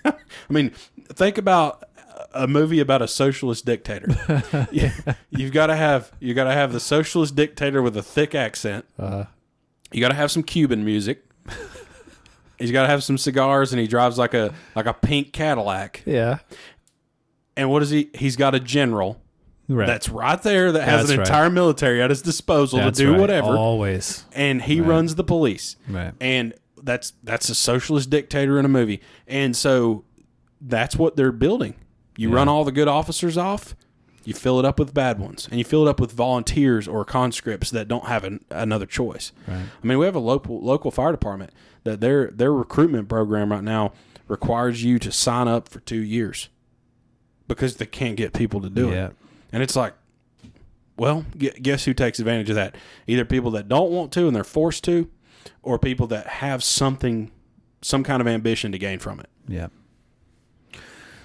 I mean, think about a movie about a socialist dictator. You've got to have the socialist dictator with a thick accent. You got to have some Cuban music. He's got to have some cigars, and he drives like a pink Cadillac. Yeah. And what is he? He's got a general that's right there that has an right. entire military at his disposal to do whatever. Always. And he runs the police. Right. And that's a socialist dictator in a movie. And so that's what they're building. You run all the good officers off, you fill it up with bad ones, and you fill it up with volunteers or conscripts that don't have another choice. Right. I mean, we have a local fire department that their recruitment program right now requires you to sign up for 2 years because they can't get people to do it. And it's like, well, guess who takes advantage of that? Either people that don't want to and they're forced to, or people that have some kind of ambition to gain from it. Yeah.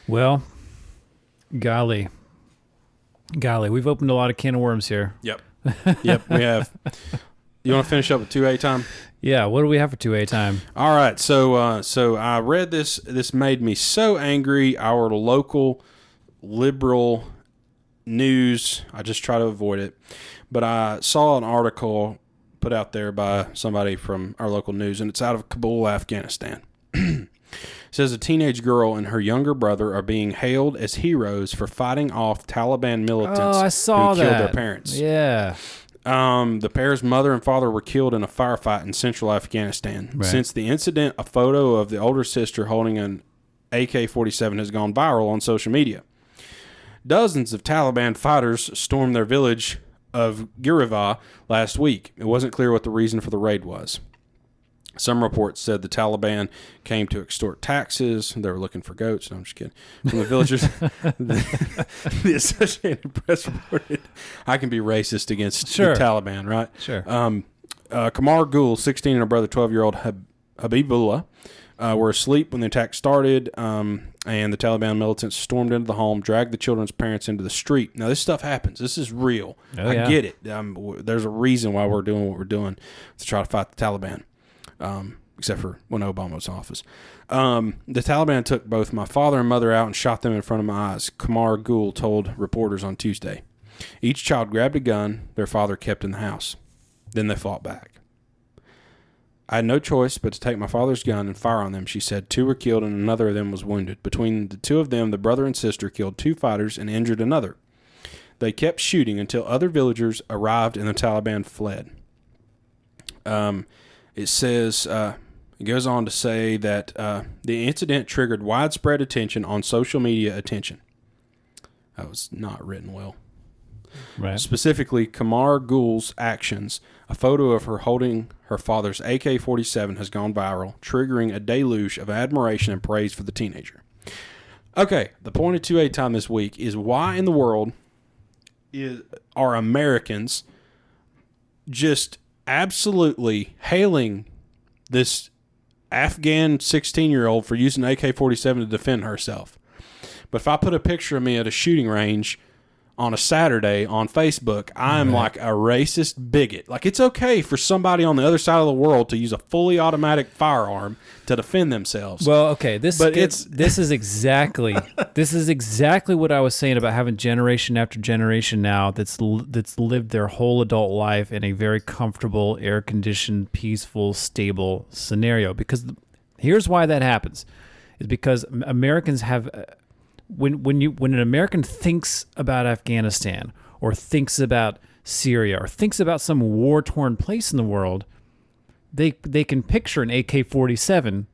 Well, golly, we've opened a lot of can of worms here. Yep, we have. You want to finish up with 2A time? Yeah, what do we have for 2A time? All right, so I read this. This made me so angry. Our local liberal news, I just try to avoid it, but I saw an article put out there by somebody from our local news, and it's out of Kabul, Afghanistan. It says a teenage girl and her younger brother are being hailed as heroes for fighting off Taliban militants who killed their parents. Yeah. The pair's mother and father were killed in a firefight in central Afghanistan. Right. Since the incident, a photo of the older sister holding an AK-47 has gone viral on social media. Dozens of Taliban fighters stormed their village of Girivah last week. It wasn't clear what the reason for the raid was. Some reports said the Taliban came to extort taxes. They were looking for goats. No, I'm just kidding. From the villagers, the Associated Press reported, I can be racist against the Taliban, right? Sure. Kamar Gul, 16, and her brother, 12-year-old Habibullah, were asleep when the attack started, and the Taliban militants stormed into the home, dragged the children's parents into the street. Now, this stuff happens. This is real. I get it. There's a reason why we're doing what we're doing to try to fight the Taliban. Except for when Obama was in office. The Taliban took both my father and mother out and shot them in front of my eyes, Kamar Gul told reporters on Tuesday. Each child grabbed a gun their father kept in the house. Then they fought back. I had no choice but to take my father's gun and fire on them, she said. 2 were killed and another of them was wounded. Between the 2 of them, the brother and sister killed 2 fighters and injured another. They kept shooting until other villagers arrived and the Taliban fled. It says, it goes on to say that the incident triggered widespread attention on social media attention. That was not written well. Right. Specifically, Kamar Gul's actions. A photo of her holding her father's AK-47 has gone viral, triggering a deluge of admiration and praise for the teenager. Okay, the point of 2A time this week is why in the world are Americans just absolutely hailing this Afghan 16-year-old for using AK-47 to defend herself. But if I put a picture of me at a shooting range on a Saturday on Facebook, I'm like a racist bigot. Like, it's okay for somebody on the other side of the world to use a fully automatic firearm to defend themselves. Well, okay, this is exactly what I was saying about having generation after generation now that's lived their whole adult life in a very comfortable, air-conditioned, peaceful, stable scenario. Because here's why that happens: is because Americans have. When an American thinks about Afghanistan or thinks about Syria or thinks about some war-torn place in the world, they can picture an AK-47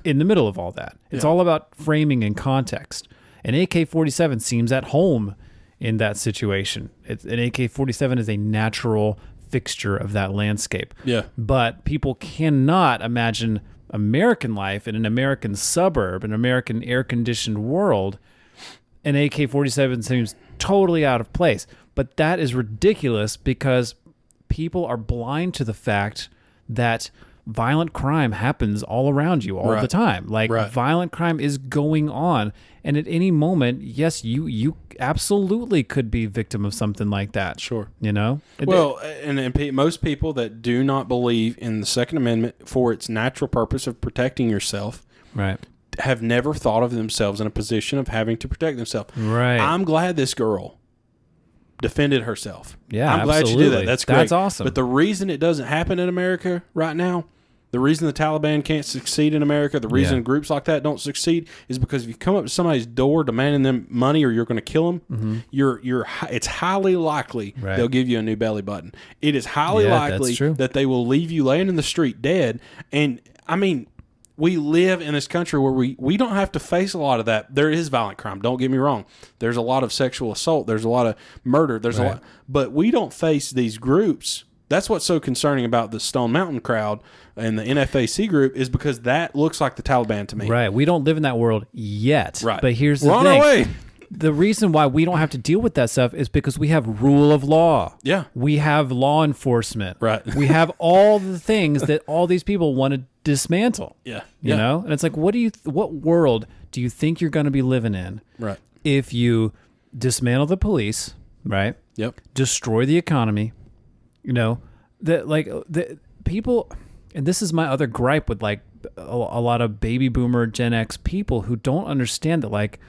in the middle of all that. It's all about framing and context. An AK-47 seems at home in that situation. An AK-47 is a natural fixture of that landscape. Yeah. But people cannot imagine American life in an American suburb, an American air-conditioned world. An AK-47 seems totally out of place. But that is ridiculous because people are blind to the fact that violent crime happens all around you all the time. Like, violent crime is going on. And at any moment, yes, you absolutely could be victim of something like that. Sure. You know? Well, and most people that do not believe in the Second Amendment for its natural purpose of protecting yourself have never thought of themselves in a position of having to protect themselves. Right. I'm glad this girl defended herself. Yeah, I'm glad she did that. That's great. That's awesome. But the reason it doesn't happen in America right now, the reason the Taliban can't succeed in America, the reason groups like that don't succeed, is because if you come up to somebody's door demanding them money or you're going to kill them, it's highly likely they'll give you a new belly button. It is highly likely that they will leave you laying in the street dead. And I mean, we live in this country where we don't have to face a lot of that. There is violent crime. Don't get me wrong. There's a lot of sexual assault. There's a lot of murder. There's a lot, but we don't face these groups. That's what's so concerning about the Stone Mountain crowd and the NFAC group, is because that looks like the Taliban to me. Right. We don't live in that world yet. Right. But here's the We're thing. on our way. The reason why we don't have to deal with that stuff is because we have rule of law. Yeah. We have law enforcement. Right. We have all the things that all these people want to dismantle. Yeah. You know? And it's like, what world do you think you're going to be living in? Right. If you dismantle the police, right? Yep. Destroy the economy, you know, the people, and this is my other gripe with like a lot of baby boomer Gen X people who don't understand that, like,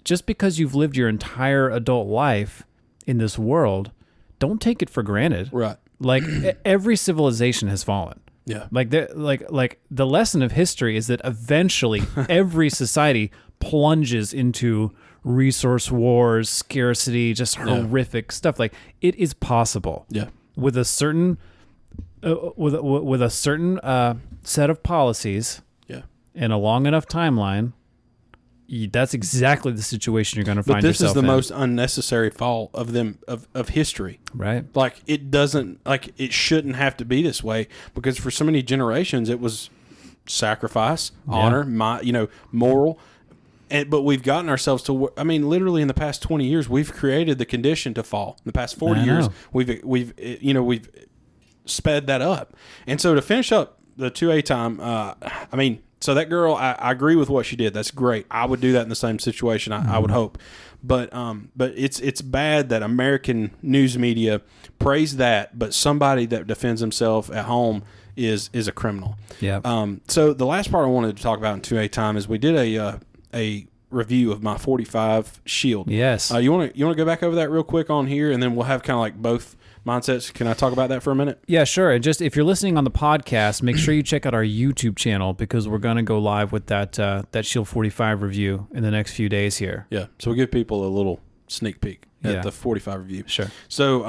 just because you've lived your entire adult life in this world, don't take it for granted. Right. Like every civilization has fallen. Yeah. Like the lesson of history is that eventually every society plunges into resource wars, scarcity, just horrific stuff. Like, it is possible. Yeah. With a certain with a certain set of policies. Yeah. And a long enough timeline. That's exactly the situation you're going to find yourself in. But this is the most unnecessary fall of them of history. Right. Like, it shouldn't have to be this way, because for so many generations it was sacrifice, honor, moral. But we've gotten ourselves to, I mean, literally in the past 20 years, we've created the condition to fall. In the past 40 years, we've sped that up. And so to finish up the 2A time, I mean, so that girl, I agree with what she did. That's great. I would do that in the same situation, I would hope. But it's bad that American news media praise that, but somebody that defends himself at home is a criminal. Yeah. So the last part I wanted to talk about in 2A time is we did a review of my 45 Shield. Yes. You want to go back over that real quick on here, and then we'll have kind of like both mindsets. Can I talk about that for a minute? Yeah, sure. And just if you're listening on the podcast, make sure you check out our YouTube channel, because we're going to go live with that Shield 45 review in the next few days here. Yeah. So we'll give people a little sneak peek at the 45 review. Sure. So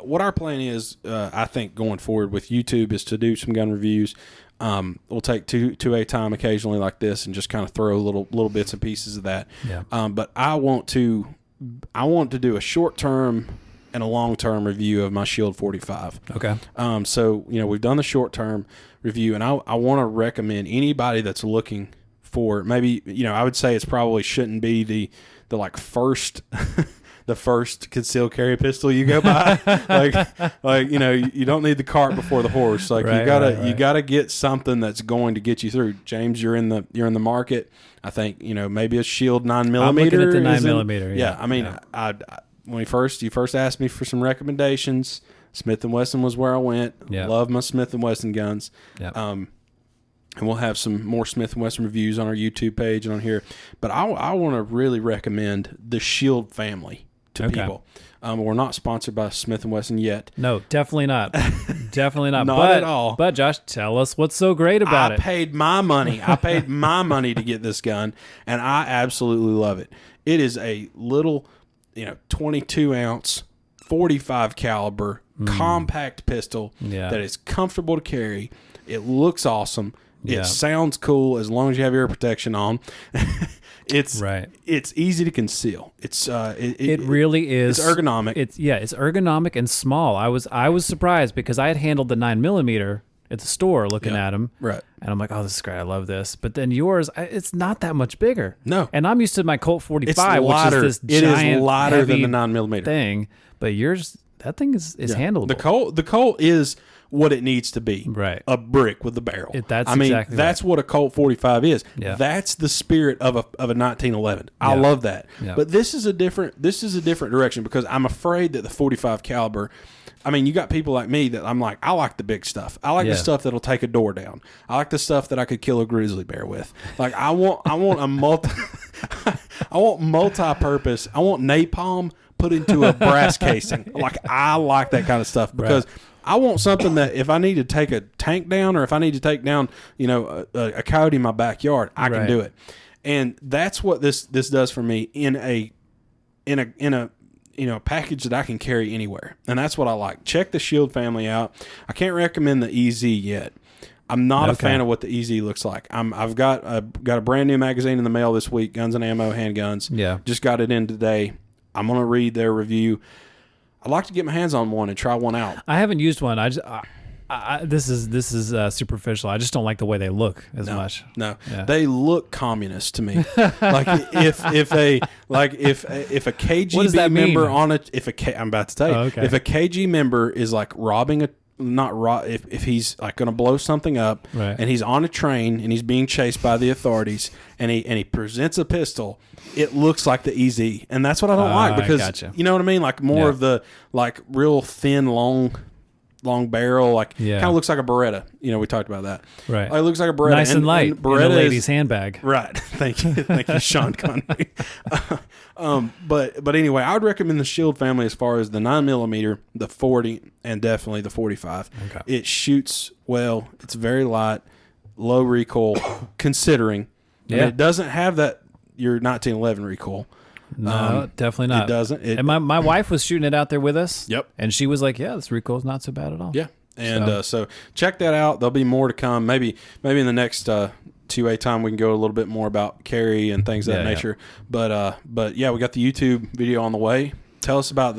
what our plan is, I think, going forward with YouTube, is to do some gun reviews. We'll take 2A time occasionally like this and just kind of throw little bits and pieces of that. Yeah. But I want to do a short term and a long term review of my Shield 45. Okay. So we've done the short term review, and I want to recommend anybody that's looking for, maybe, I would say it's probably shouldn't be the like first the first concealed carry pistol you go buy. like you don't need the cart before the horse. Like, right, you gotta get something that's going to get you through. James, you're in the market. I think maybe a Shield 9mm. I'm looking at the 9mm. Yeah, I mean, I when you first asked me for some recommendations, Smith & Wesson was where I went. Yeah. Love my Smith & Wesson guns. Yeah. And we'll have some more Smith & Wesson reviews on our YouTube page and on here. But I want to really recommend the Shield family to people. We're not sponsored by Smith & Wesson yet. No, definitely not. Definitely not. Not at all. But Josh, tell us what's so great about it. I paid my money. I paid my money to get this gun, and I absolutely love it. It is a little, 22-ounce, 45 caliber, compact pistol that is comfortable to carry. It looks awesome. It sounds cool as long as you have ear protection on. It's easy to conceal. It really is. It's ergonomic. It's ergonomic and small. I was surprised, because I had handled the 9mm at the store looking at them. Right. And I'm like, oh, this is great. I love this. But then yours, it's not that much bigger. No. And I'm used to my Colt 45, it's lighter. which is this giant, it is lighter heavy than the 9mm thing. But yours, that thing is handleable. The Colt is what it needs to be. Right. A brick with the barrel. That's what a Colt 45 is. Yeah. That's the spirit of a 1911. I love that. Yeah. But this is a different direction, because I'm afraid that the 45 caliber, I mean, you got people like me that I'm like, I like the big stuff. I like the stuff that'll take a door down. I like the stuff that I could kill a grizzly bear with. Like I want a multi-purpose. I want napalm put into a brass casing. Like I like that kind of stuff, because I want something that if I need to take a tank down, or if I need to take down, a coyote in my backyard, I can do it. And that's what this does for me in a package that I can carry anywhere. And that's what I like. Check the Shield family out. I can't recommend the EZ yet. I'm not a fan of what the EZ looks like. I've got a brand new magazine in the mail this week, Guns and Ammo Handguns. Yeah. Just got it in today. I'm going to read their review. I'd like to get my hands on one and try one out. I haven't used one. This is superficial. I just don't like the way they look as much. No, they look communist to me. Like if a KGB member on it, I'm about to tell you, if a KG member is like robbing if he's like going to blow something up, and he's on a train and he's being chased by the authorities, and he presents a pistol, it looks like the EZ, and that's what I don't like, because you know what I mean, like more of the like real thin, long barrel, like kind of looks like a Beretta. We talked about that. Right, it looks like a Beretta, nice and light, and Beretta in a lady's handbag. Right. Thank you, Sean Connery. But anyway, I would recommend the Shield family as far as the 9mm, the 40, and definitely the 45. Okay. It shoots well. It's very light, low recoil, considering. I mean, it doesn't have your 1911 recoil. No, definitely not. It doesn't. And my wife was shooting it out there with us. Yep. And she was like, "Yeah, this recoil's not so bad at all." Yeah. And so check that out. There'll be more to come. Maybe in the next 2A time we can go a little bit more about carry and things of that nature. But yeah, we got the YouTube video on the way. Tell us about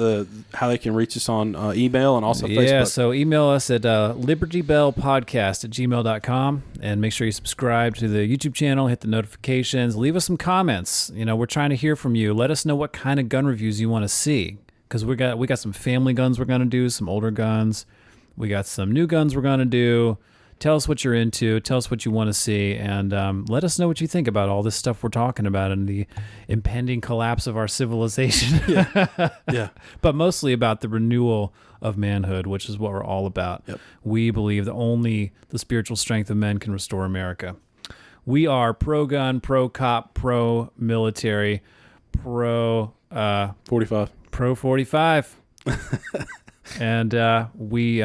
how they can reach us on email and also Facebook. Yeah, so email us at libertybellpodcast@gmail.com, and make sure you subscribe to the YouTube channel, hit the notifications, leave us some comments. We're trying to hear from you. Let us know what kind of gun reviews you want to see, because we got some family guns we're going to do, some older guns. We got some new guns we're going to do. Tell us what you're into. Tell us what you want to see, and let us know what you think about all this stuff we're talking about and the impending collapse of our civilization. Yeah. But mostly about the renewal of manhood, which is what we're all about. Yep. We believe that only the spiritual strength of men can restore America. We are pro-gun, pro-cop, pro-military, pro-45. Pro-45. And we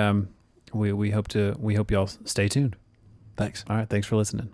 hope y'all stay tuned. Thanks. All right. Thanks for listening.